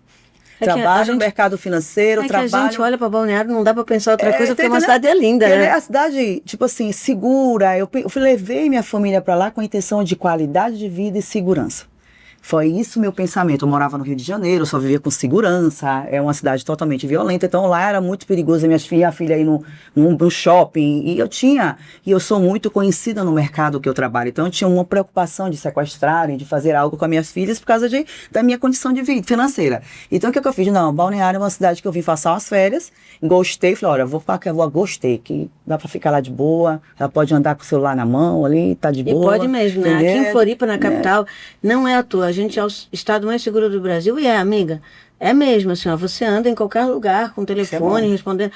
Speaker 2: Trabalho no mercado financeiro, trabalho...
Speaker 1: que a gente olha para Balneário, não dá para pensar outra coisa, porque uma cidade é linda, né?
Speaker 2: É a cidade, tipo assim, segura. Eu levei minha família para lá com a intenção de qualidade de vida e segurança. Foi isso meu pensamento. Eu morava no Rio de Janeiro, só vivia com segurança, é uma cidade totalmente violenta, então lá era muito perigoso a filha ir no shopping, e eu sou muito conhecida no mercado que eu trabalho, então eu tinha uma preocupação de sequestrarem, de fazer algo com as minhas filhas por causa da minha condição de vida financeira. Então o que eu fiz? Não, Balneário é uma cidade que eu vim passar umas férias, gostei, falei, olha, gostei, que dá pra ficar lá de boa, ela pode andar com o celular na mão ali, tá de boa.
Speaker 1: E pode mesmo, né? Aqui em Floripa, na capital, não é à toa. A gente é o estado mais seguro do Brasil e amiga. É mesmo, assim, ó, você anda em qualquer lugar com telefone, respondendo.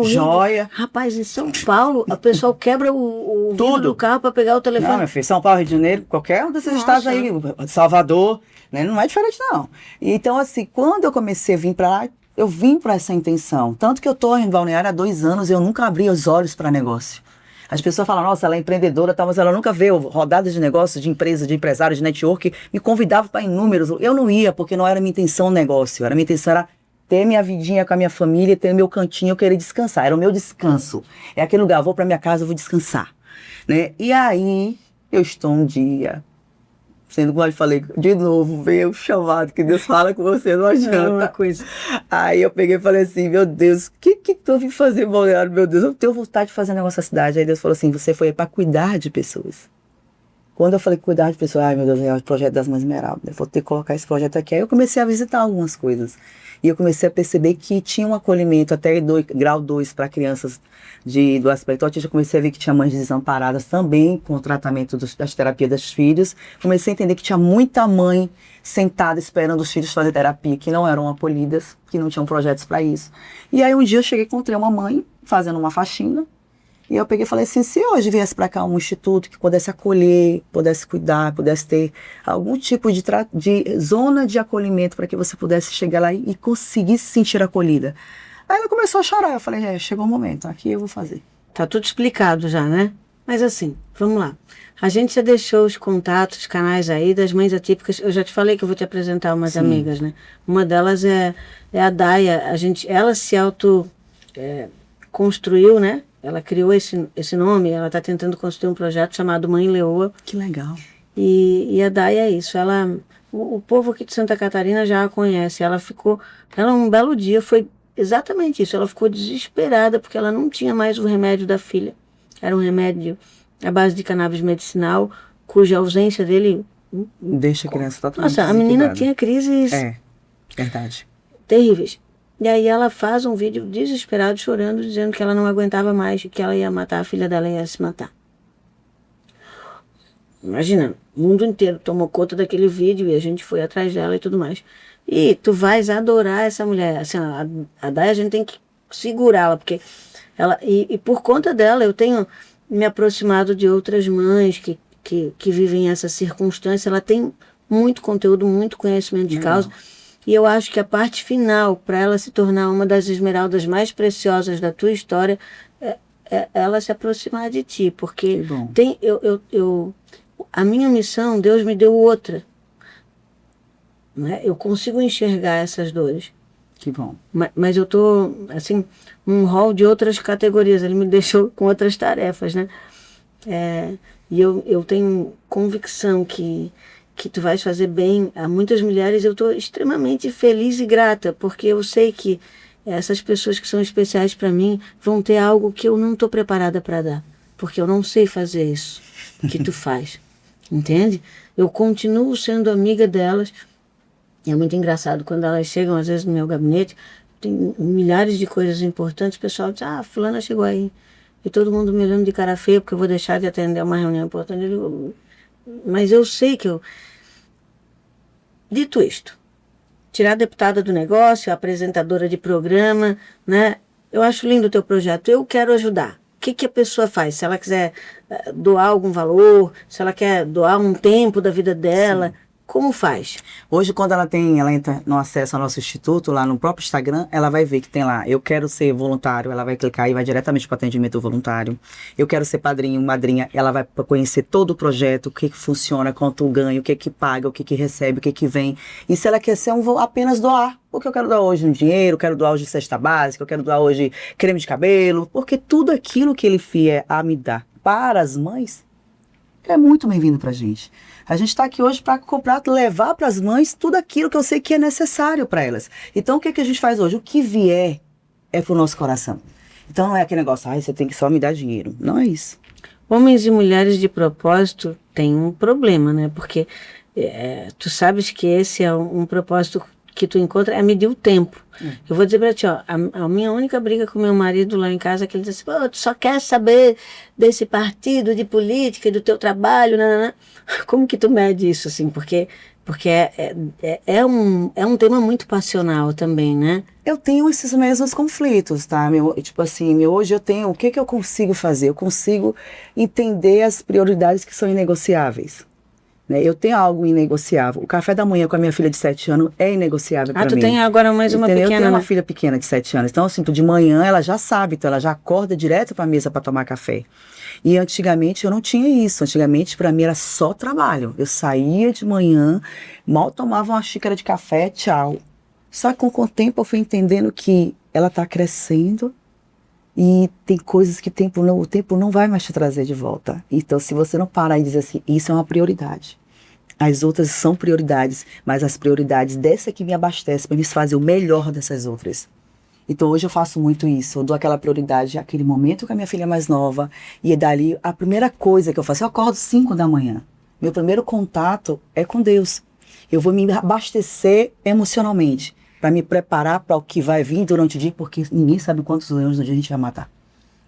Speaker 2: Joia.
Speaker 1: Rapaz, em São Paulo, a pessoa quebra o vidro do carro para pegar o telefone.
Speaker 2: Não, meu filho, São Paulo, Rio de Janeiro, qualquer um desses estados aí, Salvador, né, não é diferente não. Então, assim, quando eu comecei a vir para lá, eu vim para essa intenção. Tanto que eu estou em Balneário há 2 anos e eu nunca abri os olhos para negócio. As pessoas falam, nossa, ela é empreendedora, mas ela nunca veio rodadas de negócios, de empresas, de empresários, de network, me convidava para inúmeros. Eu não ia, porque não era minha intenção o negócio. Minha intenção era ter minha vidinha com a minha família, ter meu cantinho, eu queria descansar. Era o meu descanso. É aquele lugar, vou para minha casa, eu vou descansar. Né? E aí, eu estou um dia... Sendo como eu falei, de novo, veio o chamado que Deus fala com você, não adianta.
Speaker 1: É uma coisa.
Speaker 2: Aí eu peguei e falei assim, meu Deus, o que eu vim fazer em Balneário, meu Deus? Eu tenho vontade de fazer um negócio na cidade. Aí Deus falou assim, você foi para cuidar de pessoas. Quando eu falei cuidar de pessoas, ai meu Deus, é o projeto das Mães Esmeralda, eu vou ter que colocar esse projeto aqui. Aí eu comecei a visitar algumas coisas. E eu comecei a perceber que tinha um acolhimento até grau 2 para crianças do aspecto autista. Eu comecei a ver que tinha mães desamparadas também com o tratamento das terapias dos filhos. Comecei a entender que tinha muita mãe sentada esperando os filhos fazer terapia, que não eram acolhidas, que não tinham projetos para isso. E aí um dia eu cheguei, encontrei uma mãe fazendo uma faxina. E eu peguei e falei assim, se hoje viesse para cá um instituto que pudesse acolher, pudesse cuidar, pudesse ter algum tipo de zona de acolhimento para que você pudesse chegar lá e conseguir se sentir acolhida. Aí ela começou a chorar, eu falei, chegou o momento, aqui eu vou fazer.
Speaker 1: Tá tudo explicado já, né? Mas assim, vamos lá. A gente já deixou os contatos, os canais aí das mães atípicas. Eu já te falei que eu vou te apresentar umas amigas, né? Uma delas é a Daia. Ela se construiu, né? Ela criou esse nome, ela está tentando construir um projeto chamado Mãe Leoa.
Speaker 2: Que legal.
Speaker 1: E a Daia é isso, o povo aqui de Santa Catarina já a conhece. Ela um belo dia, foi exatamente isso, ela ficou desesperada porque ela não tinha mais o remédio da filha. Era um remédio à base de cannabis medicinal, cuja ausência dele...
Speaker 2: Deixa a criança totalmente
Speaker 1: Nossa, a menina tinha crises...
Speaker 2: Verdade.
Speaker 1: Terríveis. E aí ela faz um vídeo desesperado, chorando, dizendo que ela não aguentava mais, que ela ia matar a filha dela e ia se matar. Imagina, o mundo inteiro tomou conta daquele vídeo e a gente foi atrás dela e tudo mais. E tu vais adorar essa mulher. Assim, a Daia a gente tem que segurá-la, porque ela... E por conta dela eu tenho me aproximado de outras mães que vivem essa circunstância. Ela tem muito conteúdo, muito conhecimento de causa. E eu acho que a parte final, para ela se tornar uma das esmeraldas mais preciosas da tua história, é ela se aproximar de ti. Porque tem, a minha missão, Deus me deu outra. Né? Eu consigo enxergar essas dores.
Speaker 2: Que bom.
Speaker 1: Mas eu estou, assim, num rol de outras categorias. Ele me deixou com outras tarefas, né? E eu tenho convicção que tu vais fazer bem a muitas mulheres. Eu estou extremamente feliz e grata, porque eu sei que essas pessoas que são especiais para mim vão ter algo que eu não estou preparada para dar, porque eu não sei fazer isso que tu faz, entende? Eu continuo sendo amiga delas. E é muito engraçado quando elas chegam, às vezes, no meu gabinete, tem milhares de coisas importantes, o pessoal diz, fulana chegou aí. E todo mundo me olhando de cara feia, porque eu vou deixar de atender uma reunião importante. Mas eu sei que eu... Dito isto, tirar a deputada do negócio, a apresentadora de programa, né? Eu acho lindo o teu projeto, eu quero ajudar. O que a pessoa faz? Se ela quiser doar algum valor, se ela quer doar um tempo da vida dela... Sim. Como faz?
Speaker 2: Hoje, quando ela entra no acesso ao nosso instituto, lá no próprio Instagram, ela vai ver que tem lá, eu quero ser voluntário, ela vai clicar e vai diretamente para o atendimento voluntário. Eu quero ser padrinho, madrinha, ela vai conhecer todo o projeto, o que funciona, quanto ganha, o que paga, o que recebe, o que vem. E se ela quer ser apenas doar, porque eu quero doar hoje um dinheiro, eu quero doar hoje cesta básica, eu quero doar hoje creme de cabelo, porque tudo aquilo que ele vier a me dar para as mães, é muito bem-vindo pra gente. A gente está aqui hoje para levar para as mães tudo aquilo que eu sei que é necessário para elas. Então, o que a gente faz hoje? O que vier é pro nosso coração. Então, não é aquele negócio, você tem que só me dar dinheiro. Não é isso.
Speaker 1: Homens e mulheres de propósito têm um problema, né? Porque tu sabes que esse é um propósito que tu encontra, é medir o tempo. Eu vou dizer pra ti, a minha única briga com meu marido lá em casa é que ele diz assim, tu só quer saber desse partido, de política, do teu trabalho, nanana. Como que tu mede isso, assim? Porque é um tema muito passional também, né?
Speaker 2: Eu tenho esses mesmos conflitos, tá? Hoje eu tenho, o que eu consigo fazer? Eu consigo entender as prioridades que são inegociáveis. Eu tenho algo inegociável. O café da manhã com a minha filha de 7 anos é inegociável para mim.
Speaker 1: Tu tem agora mais uma pequena,
Speaker 2: Eu tenho
Speaker 1: né?
Speaker 2: uma filha pequena de 7 anos. Então, assim, de manhã ela já sabe, então ela já acorda direto para a mesa para tomar café. E antigamente eu não tinha isso. Antigamente, para mim, era só trabalho. Eu saía de manhã, mal tomava uma xícara de café, tchau. Só que com o tempo eu fui entendendo que ela está crescendo e tem coisas que o tempo não vai mais te trazer de volta. Então, se você não parar e dizer assim, isso é uma prioridade. As outras são prioridades, mas as prioridades dessa que me abastece para me fazer o melhor dessas outras. Então hoje eu faço muito isso, eu dou aquela prioridade àquele momento com a minha filha mais nova, e dali a primeira coisa que eu faço, eu acordo 5 da manhã. Meu primeiro contato é com Deus. Eu vou me abastecer emocionalmente, para me preparar para o que vai vir durante o dia, porque ninguém sabe quantos leões no dia a gente vai matar.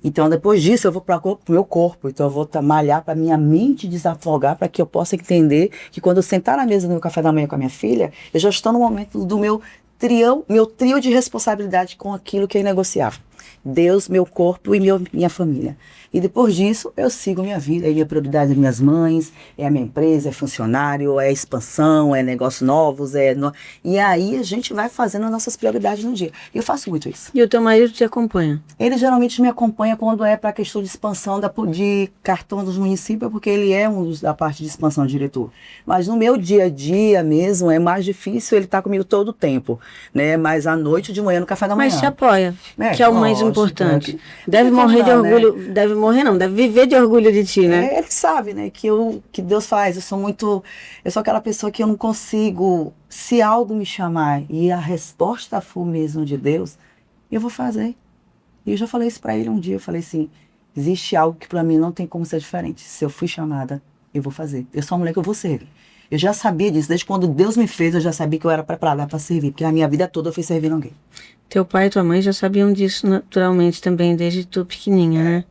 Speaker 2: Então, depois disso, eu vou para o meu corpo. Então, eu vou malhar para minha mente desafogar, para que eu possa entender que quando eu sentar na mesa do meu café da manhã com a minha filha, eu já estou no momento do meu trio de responsabilidade com aquilo que é inegociável. Deus, meu corpo e minha família. E depois disso, eu sigo minha vida. Minha prioridade é minhas mães, é a minha empresa, é funcionário, é expansão, é negócios novos. E aí a gente vai fazendo as nossas prioridades no dia. E eu faço muito isso.
Speaker 1: E o teu marido te acompanha?
Speaker 2: Ele geralmente me acompanha quando é para a questão de expansão de cartão dos municípios, porque ele é da parte de expansão diretor. Mas no meu dia a dia mesmo, é mais difícil ele estar comigo todo o tempo, né? Mas à noite, de manhã, no café da manhã.
Speaker 1: Mas te apoia, que é o mais importante. Deve morrer de orgulho, né? Deve morrer não, deve viver de orgulho de ti, né?
Speaker 2: Ele sabe, né, que Deus faz. Eu sou aquela pessoa que eu não consigo, se algo me chamar e a resposta for mesmo de Deus, eu vou fazer. E eu já falei isso pra ele um dia, eu falei assim, existe algo que pra mim não tem como ser diferente. Se eu fui chamada, eu vou fazer. Eu sou uma mulher que eu vou servir. Eu já sabia disso, desde quando Deus me fez, eu já sabia que eu era preparada para servir, porque a minha vida toda eu fui servir alguém.
Speaker 1: Teu pai e tua mãe já sabiam disso naturalmente também, desde tu pequenininha, né?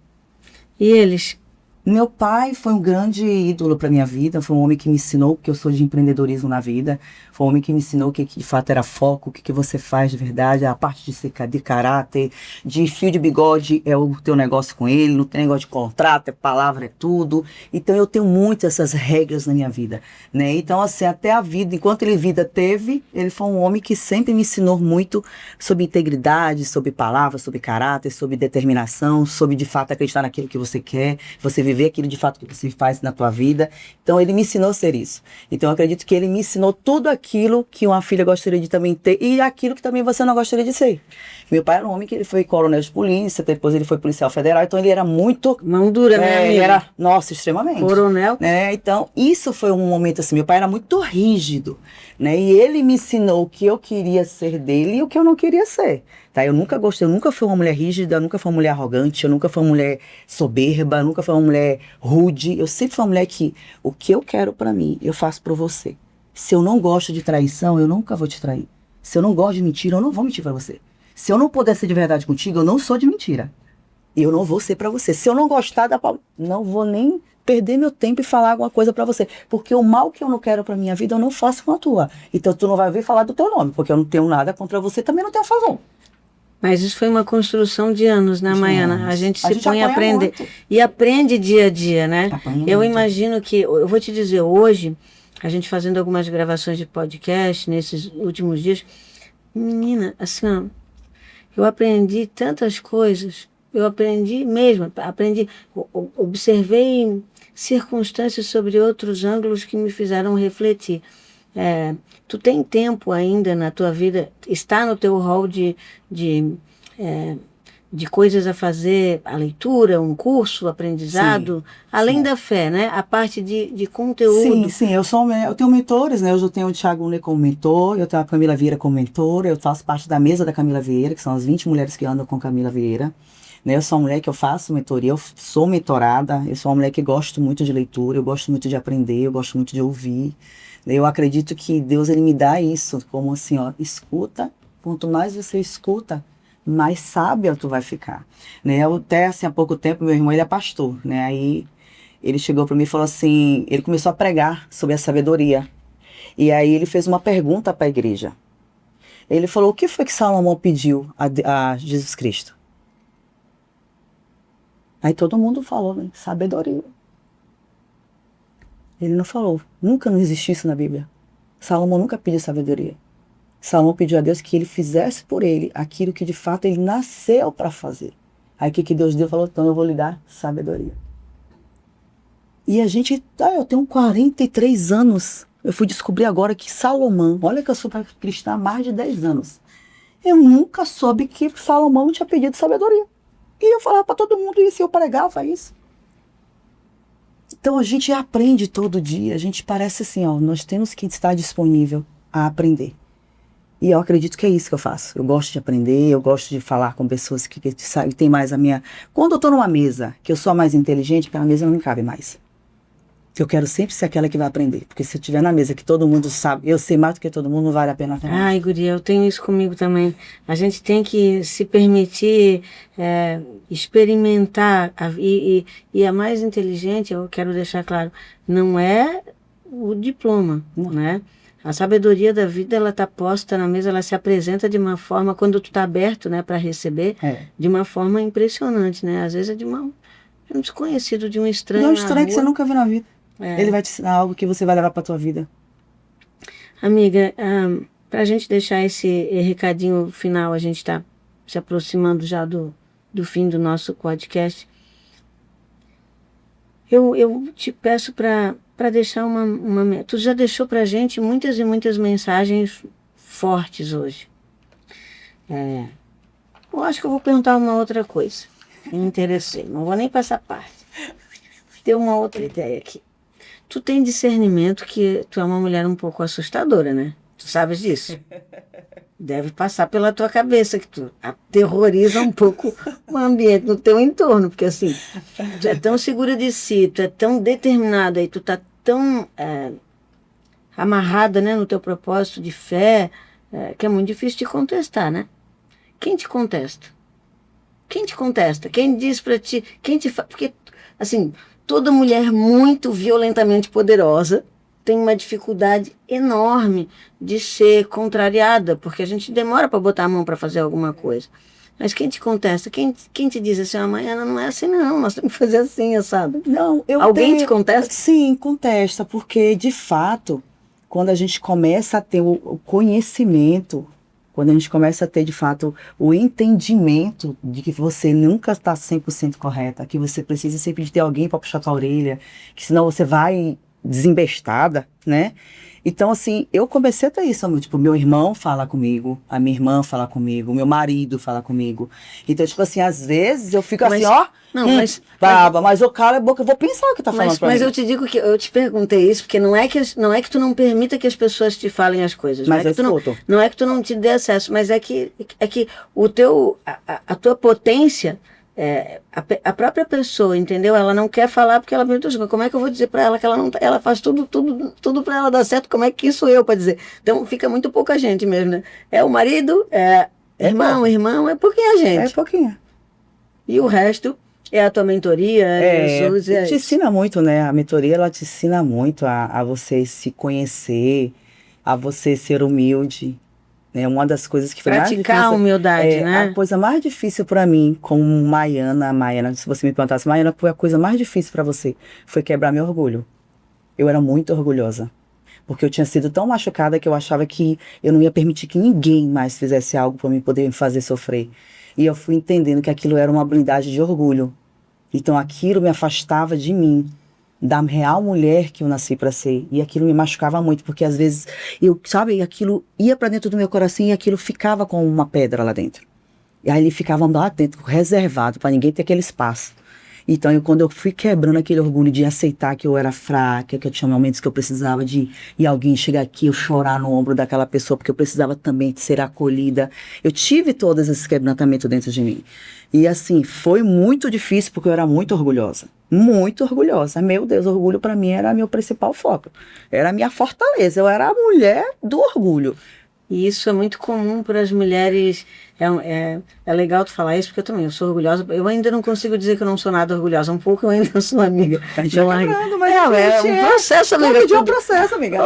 Speaker 1: E eles
Speaker 2: Meu pai foi um grande ídolo para minha vida, foi um homem que me ensinou, porque eu sou de empreendedorismo na vida, foi um homem que me ensinou o que de fato era foco, o que você faz de verdade, a parte de caráter, de fio de bigode é o teu negócio com ele, não tem negócio de contrato, é palavra, é tudo. Então eu tenho muito essas regras na minha vida, né? Então assim, até a vida, enquanto ele vida teve, ele foi um homem que sempre me ensinou muito sobre integridade, sobre palavra, sobre caráter, sobre determinação, sobre de fato acreditar naquilo que você quer, você viver aquilo de fato que você faz na tua vida. Então ele me ensinou a ser isso. Então eu acredito que ele me ensinou tudo aquilo que uma filha gostaria de também ter e aquilo que também você não gostaria de ser. Meu pai era um homem que ele foi coronel de polícia, depois ele foi policial federal, então ele era muito...
Speaker 1: Mão dura, né, amiga?
Speaker 2: Ele era, nossa, extremamente.
Speaker 1: Coronel.
Speaker 2: Né? Então isso foi um momento assim, meu pai era muito rígido, né? E ele me ensinou o que eu queria ser dele e o que eu não queria ser. Tá? Eu nunca gostei, eu nunca fui uma mulher rígida, eu nunca fui uma mulher arrogante, eu nunca fui uma mulher soberba, eu nunca fui uma mulher rude. Eu sempre fui uma mulher que o que eu quero pra mim, eu faço por você. Se eu não gosto de traição, eu nunca vou te trair. Se eu não gosto de mentira, eu não vou mentir pra você. Se eu não puder ser de verdade contigo, eu não sou de mentira. E eu não vou ser pra você. Se eu não gostar da palavra, não vou nem perder meu tempo e falar alguma coisa pra você. Porque o mal que eu não quero pra minha vida, eu não faço com a tua. Então tu não vai ouvir falar do teu nome, porque eu não tenho nada contra você, também não tenho a favor.
Speaker 1: Mas isso foi uma construção de anos, né, Maiana? A gente se põe a aprender.
Speaker 2: Muito.
Speaker 1: E aprende dia a dia, né?
Speaker 2: Apanha
Speaker 1: Eu
Speaker 2: muito.
Speaker 1: imagino que, eu vou te dizer, hoje, a gente fazendo algumas gravações de podcast nesses últimos dias, menina, assim, ó, eu aprendi tantas coisas. Eu aprendi mesmo, observei circunstâncias sobre outros ângulos que me fizeram refletir. Tu tem tempo ainda na tua vida, está no teu rol de coisas a fazer, a leitura, um curso, aprendizado, além da fé, né? A parte de conteúdo.
Speaker 2: Sim, eu tenho mentores, né? Hoje eu tenho o Thiago Une como mentor, eu tenho a Camila Vieira como mentora, eu faço parte da mesa da Camila Vieira, que são as 20 mulheres que andam com Camila Vieira. Né? Eu sou uma mulher que eu faço mentoria, eu sou mentorada, eu sou uma mulher que gosto muito de leitura, eu gosto muito de aprender, eu gosto muito de ouvir. Eu acredito que Deus, ele me dá isso, como assim, ó, escuta, quanto mais você escuta, mais sábia tu vai ficar, né? Eu, até assim, há pouco tempo, meu irmão, ele é pastor, né? Aí ele chegou para mim e falou assim, ele começou a pregar sobre a sabedoria. E aí ele fez uma pergunta para a igreja. Ele falou, o que foi que Salomão pediu a Jesus Cristo? Aí todo mundo falou, né? Sabedoria. Ele não falou, nunca não existiu isso na Bíblia. Salomão nunca pediu sabedoria. Salomão pediu a Deus que ele fizesse por ele aquilo que de fato ele nasceu para fazer. Aí o que Deus deu? Falou, então eu vou lhe dar sabedoria. E a gente, eu tenho 43 anos, eu fui descobrir agora que Salomão, olha que eu sou cristã há mais de 10 anos, eu nunca soube que Salomão tinha pedido sabedoria. E eu falava para todo mundo isso, e eu pregava isso. Então a gente aprende todo dia, a gente parece assim, ó, nós temos que estar disponível a aprender. E eu acredito que é isso que eu faço. Eu gosto de aprender, eu gosto de falar com pessoas que tem mais a minha... Quando eu estou numa mesa, que eu sou a mais inteligente, aquela mesa não me cabe mais. Eu quero sempre ser aquela que vai aprender. Porque se eu estiver na mesa que todo mundo sabe, eu sei mais do que todo mundo, não vale a pena.
Speaker 1: Ai, guria, eu tenho isso comigo também. A gente tem que se permitir experimentar. E a mais inteligente, eu quero deixar claro, não é o diploma, né? A sabedoria da vida, ela está posta na mesa, ela se apresenta de uma forma, quando tu está aberto, né, para receber, de uma forma impressionante, né? Às vezes é de um desconhecido, de um estranho.
Speaker 2: Um estranho que você nunca viu na vida. Ele vai te ensinar algo que você vai levar para tua vida.
Speaker 1: Amiga, para a gente deixar esse recadinho final, a gente está se aproximando já do fim do nosso podcast. Eu te peço para deixar uma... Tu já deixou para a gente muitas e muitas mensagens fortes hoje. Eu acho que eu vou perguntar uma outra coisa. Me interessei, não vou nem passar parte. Tem uma outra ideia aqui. Tu tem discernimento que tu é uma mulher um pouco assustadora, né? Tu sabes disso? Deve passar pela tua cabeça que tu aterroriza um pouco o ambiente no teu entorno, porque assim, tu é tão segura de si, tu é tão determinada e tu tá tão amarrada, né, no teu propósito de fé, que é muito difícil te contestar, né? Quem te contesta? Quem te contesta? Quem diz pra ti? Quem te faz? Porque, assim, Toda mulher muito violentamente poderosa tem uma dificuldade enorme de ser contrariada, porque a gente demora para botar a mão para fazer alguma coisa. Mas quem te contesta? Quem te diz assim, Mariana, não é assim não, nós temos que fazer assim, sabe?
Speaker 2: Não,
Speaker 1: Alguém te contesta?
Speaker 2: Sim, contesta, porque de fato, quando a gente começa a ter o conhecimento, quando a gente começa a ter de fato o entendimento de que você nunca está 100% correta, que você precisa sempre de ter alguém para puxar tua orelha, que senão você vai desembestada, né? Então, assim, eu comecei a ter isso, tipo, meu irmão fala comigo, a minha irmã fala comigo, meu marido fala comigo. Então, tipo assim, às vezes eu fico assim, ó,
Speaker 1: não,
Speaker 2: baba, mas eu calo a boca, eu vou pensar o que tá falando pra mim.
Speaker 1: Mas eu te digo que eu te perguntei isso, porque não é que tu não permita que as pessoas te falem as coisas.
Speaker 2: Mas
Speaker 1: não é que tu não te dê acesso, mas é que o teu, a tua potência... a própria pessoa, entendeu? Ela não quer falar porque ela pergunta, como é que eu vou dizer para ela que ela faz tudo para ela dar certo, como é que sou eu para dizer? Então fica muito pouca gente mesmo, né? É o marido, irmão, é pouquinha gente.
Speaker 2: É pouquinha.
Speaker 1: E o resto é a tua mentoria,
Speaker 2: te ensina muito, né? A mentoria, ela te ensina muito a você se conhecer, a você ser humilde. É uma das coisas que foi mais difícil.
Speaker 1: Praticar a humildade, né?
Speaker 2: A coisa mais difícil para mim, como Maiana, se você me perguntasse, Maiana, foi a coisa mais difícil para você? Foi quebrar meu orgulho. Eu era muito orgulhosa. Porque eu tinha sido tão machucada que eu achava que eu não ia permitir que ninguém mais fizesse algo para mim poder me fazer sofrer. E eu fui entendendo que aquilo era uma blindagem de orgulho. Então aquilo me afastava de mim, da real mulher que eu nasci para ser. E aquilo me machucava muito, porque às vezes, aquilo ia para dentro do meu coração e aquilo ficava com uma pedra lá dentro. E aí ele ficava lá dentro, reservado, para ninguém ter aquele espaço. Então, quando eu fui quebrando aquele orgulho de aceitar que eu era fraca, que eu tinha momentos que eu precisava de ir alguém chegar aqui, eu chorar no ombro daquela pessoa, porque eu precisava também de ser acolhida. Eu tive todos esses quebrantamentos dentro de mim. E assim, foi muito difícil, porque eu era muito orgulhosa. Muito orgulhosa. Meu Deus, orgulho para mim era meu principal foco. Era a minha fortaleza. Eu era a mulher do orgulho.
Speaker 1: E isso é muito comum para as mulheres. É legal tu falar isso, porque eu sou orgulhosa. Eu ainda não consigo dizer que eu não sou nada orgulhosa. Um pouco eu ainda sou amiga.
Speaker 2: A gente vai quebrando, mas
Speaker 1: um processo, amiga.
Speaker 2: Pedir um processo, amiga.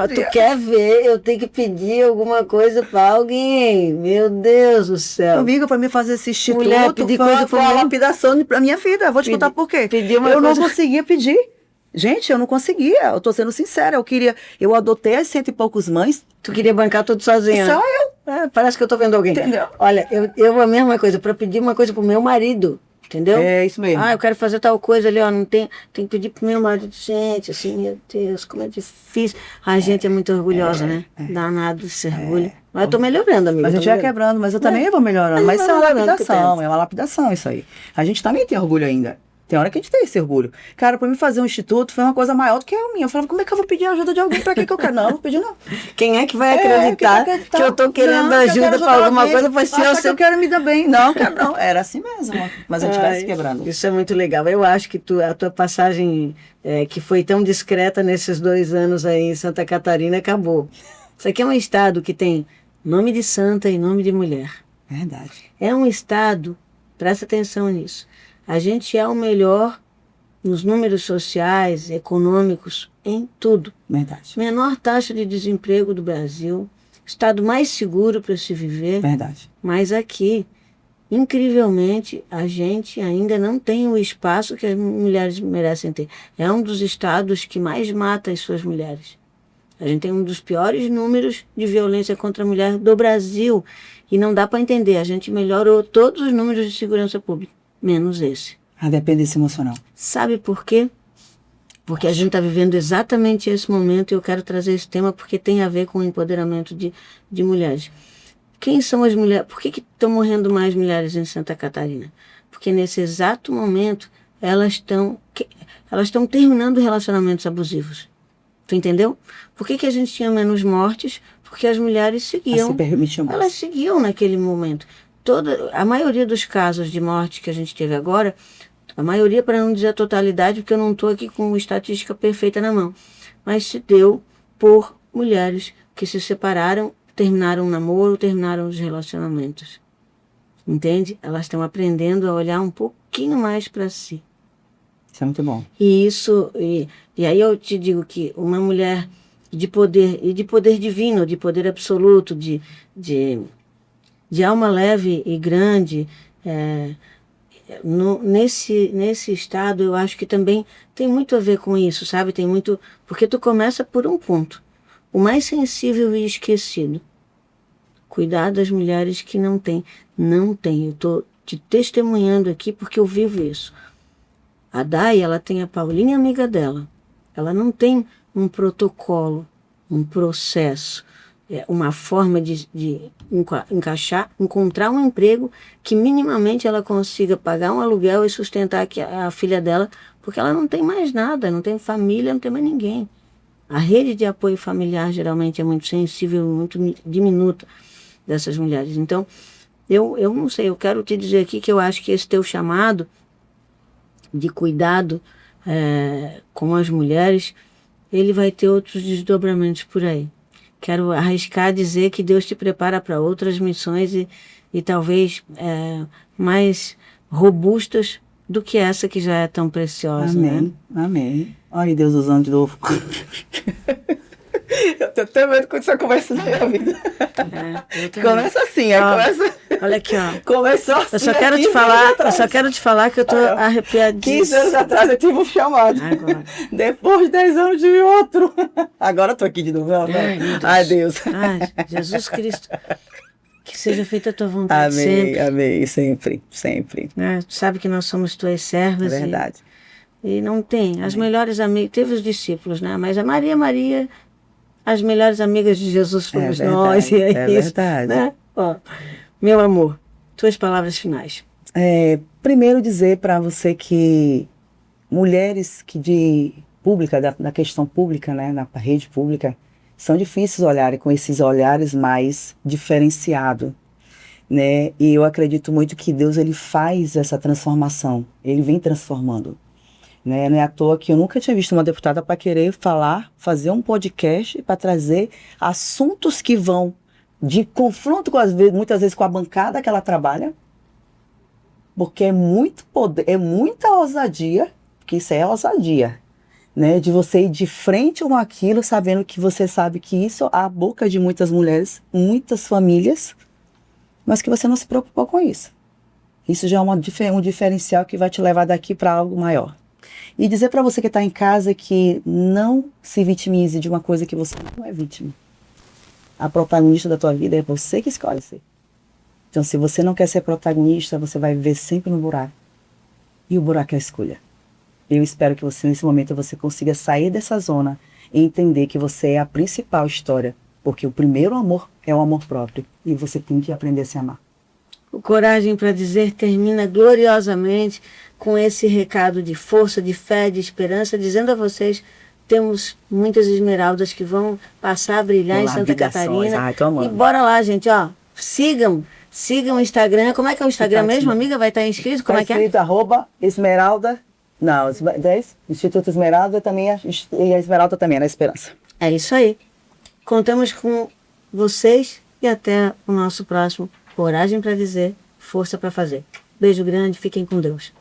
Speaker 1: Tu quer ver, eu tenho que pedir alguma coisa para alguém. Meu Deus do céu.
Speaker 2: Amiga, para mim fazer esse instituto,
Speaker 1: mulher, pedir coisa
Speaker 2: foi uma lapidação para minha vida. Eu vou te contar por quê. Eu não conseguia pedir. Gente, eu não conseguia, eu tô sendo sincera, eu adotei as 100 e poucos mães.
Speaker 1: Tu queria bancar tudo sozinha?
Speaker 2: Só eu.
Speaker 1: Parece que eu tô vendo alguém.
Speaker 2: Entendeu?
Speaker 1: Olha, eu a mesma coisa, para pedir uma coisa pro meu marido, entendeu?
Speaker 2: É isso mesmo.
Speaker 1: Eu quero fazer tal coisa ali, não tem que pedir pro meu marido. Gente, assim, meu Deus, como é difícil. A gente é muito orgulhosa, né? Danado esse orgulho. Mas eu tô melhorando, amiga.
Speaker 2: Mas a gente vai quebrando, mas eu também vou melhorando. Mas isso é uma lapidação isso aí. A gente também tem orgulho ainda. Tem hora que a gente tem esse orgulho. Cara, para mim fazer um instituto foi uma coisa maior do que a minha. Eu falava, como é que eu vou pedir ajuda de alguém? Pra que eu quero? Não, não vou pedir não.
Speaker 1: Quem é que vai acreditar que eu tô querendo ajuda para alguma coisa? Pois se
Speaker 2: eu quero me dar bem. Não, não. Era assim mesmo. Mas a gente vai se quebrando.
Speaker 1: Isso é muito legal. Eu acho que a tua passagem, que foi tão discreta nesses 2 anos aí em Santa Catarina, acabou. Isso aqui é um estado que tem nome de santa e nome de mulher.
Speaker 2: Verdade.
Speaker 1: É um estado, presta atenção nisso. A gente é o melhor nos números sociais, econômicos, em tudo.
Speaker 2: Verdade.
Speaker 1: Menor taxa de desemprego do Brasil, estado mais seguro para se viver.
Speaker 2: Verdade.
Speaker 1: Mas aqui, incrivelmente, a gente ainda não tem o espaço que as mulheres merecem ter. É um dos estados que mais mata as suas mulheres. A gente tem um dos piores números de violência contra a mulher do Brasil. E não dá para entender. A gente melhorou todos os números de segurança pública. Menos esse.
Speaker 2: A dependência emocional.
Speaker 1: Sabe por quê? Porque a gente está vivendo exatamente esse momento e eu quero trazer esse tema porque tem a ver com o empoderamento de mulheres. Quem são as mulheres? Por que estão morrendo mais mulheres em Santa Catarina? Porque nesse exato momento elas estão terminando relacionamentos abusivos. Tu entendeu? Por que a gente tinha menos mortes? Porque as mulheres seguiam. Elas seguiam naquele momento. A maioria dos casos de morte que a gente teve agora, a maioria, para não dizer a totalidade, porque eu não estou aqui com estatística perfeita na mão, mas se deu por mulheres que se separaram, terminaram o namoro, terminaram os relacionamentos. Entende? Elas estão aprendendo a olhar um pouquinho mais para si.
Speaker 2: Isso é muito bom.
Speaker 1: E aí eu te digo que uma mulher de poder, e de poder divino, de poder absoluto, de alma leve e grande, nesse estado, eu acho que também tem muito a ver com isso, sabe? Tem muito, porque tu começa por um ponto, o mais sensível e esquecido. Cuidar das mulheres que não têm. Não tem. Eu estou te testemunhando aqui porque eu vivo isso. A Dai, ela tem a Paulinha, amiga dela. Ela não tem um protocolo, um processo, uma forma de encaixar, encontrar um emprego que minimamente ela consiga pagar um aluguel e sustentar a filha dela, porque ela não tem mais nada, não tem família, não tem mais ninguém. A rede de apoio familiar geralmente é muito sensível, muito diminuta dessas mulheres. Então, eu não sei, eu quero te dizer aqui que eu acho que esse teu chamado de cuidado com as mulheres, ele vai ter outros desdobramentos por aí. Quero arriscar dizer que Deus te prepara para outras missões e talvez mais robustas do que essa que já é tão preciosa.
Speaker 2: Amém,
Speaker 1: né?
Speaker 2: Amém. Olha Deus usando de novo. Eu tô até vendo quando você começa na minha vida. Começa assim, começa...
Speaker 1: Olha aqui, ó.
Speaker 2: Começou assim.
Speaker 1: Eu só quero te falar que eu tô arrepiadíssima.
Speaker 2: 15 anos atrás eu tive um chamado.
Speaker 1: Agora.
Speaker 2: Depois de 10 anos tive outro. Agora eu tô aqui de novo. Ai, Deus.
Speaker 1: Ai, Jesus Cristo. Que seja feita a tua vontade sempre.
Speaker 2: Amém, sempre, sempre.
Speaker 1: Tu sabe que nós somos tuas servas.
Speaker 2: É verdade.
Speaker 1: E não tem. As melhores amigas, teve os discípulos, né? Mas a Maria, as melhores amigas de Jesus fomos nós. E é isso,
Speaker 2: verdade.
Speaker 1: Né? Ó, meu amor, tuas palavras finais.
Speaker 2: Primeiro dizer para você que mulheres da questão pública, né, na rede pública, são difíceis olharem com esses olhares mais diferenciados, né? E eu acredito muito que Deus ele faz essa transformação, ele vem transformando. Né? Não é à toa que eu nunca tinha visto uma deputada para querer fazer um podcast para trazer assuntos que vão de confronto muitas vezes com a bancada que ela trabalha, porque é muito poder, é muita ousadia, porque isso é ousadia, né? De você ir de frente com aquilo, sabendo que você sabe que isso é a boca de muitas mulheres, muitas famílias, mas que você não se preocupou com isso. Isso já é um diferencial que vai te levar daqui para algo maior. E dizer para você que está em casa que não se vitimize de uma coisa que você não é vítima. A protagonista da tua vida é você que escolhe ser. Então, se você não quer ser protagonista, você vai viver sempre no buraco. E o buraco é a escolha. Eu espero que você, nesse momento, você consiga sair dessa zona e entender que você é a principal história. Porque o primeiro amor é o amor próprio. E você tem que aprender a se amar.
Speaker 1: O Coragem para Dizer termina gloriosamente com esse recado de força, de fé, de esperança, dizendo a vocês, temos muitas esmeraldas que vão passar a brilhar em Santa Catarina.
Speaker 2: Ai, tô amando.
Speaker 1: E bora lá, gente, ó, sigam o Instagram. Como é que é o Instagram mesmo, amiga? Vai estar inscrito? Como é que é?
Speaker 2: Inscrito, @Esmeralda, não, Instituto Esmeralda também, e a Esmeralda também é na Esperança.
Speaker 1: É isso aí. Contamos com vocês e até o nosso próximo Coragem para Dizer, Força para Fazer. Beijo grande, fiquem com Deus.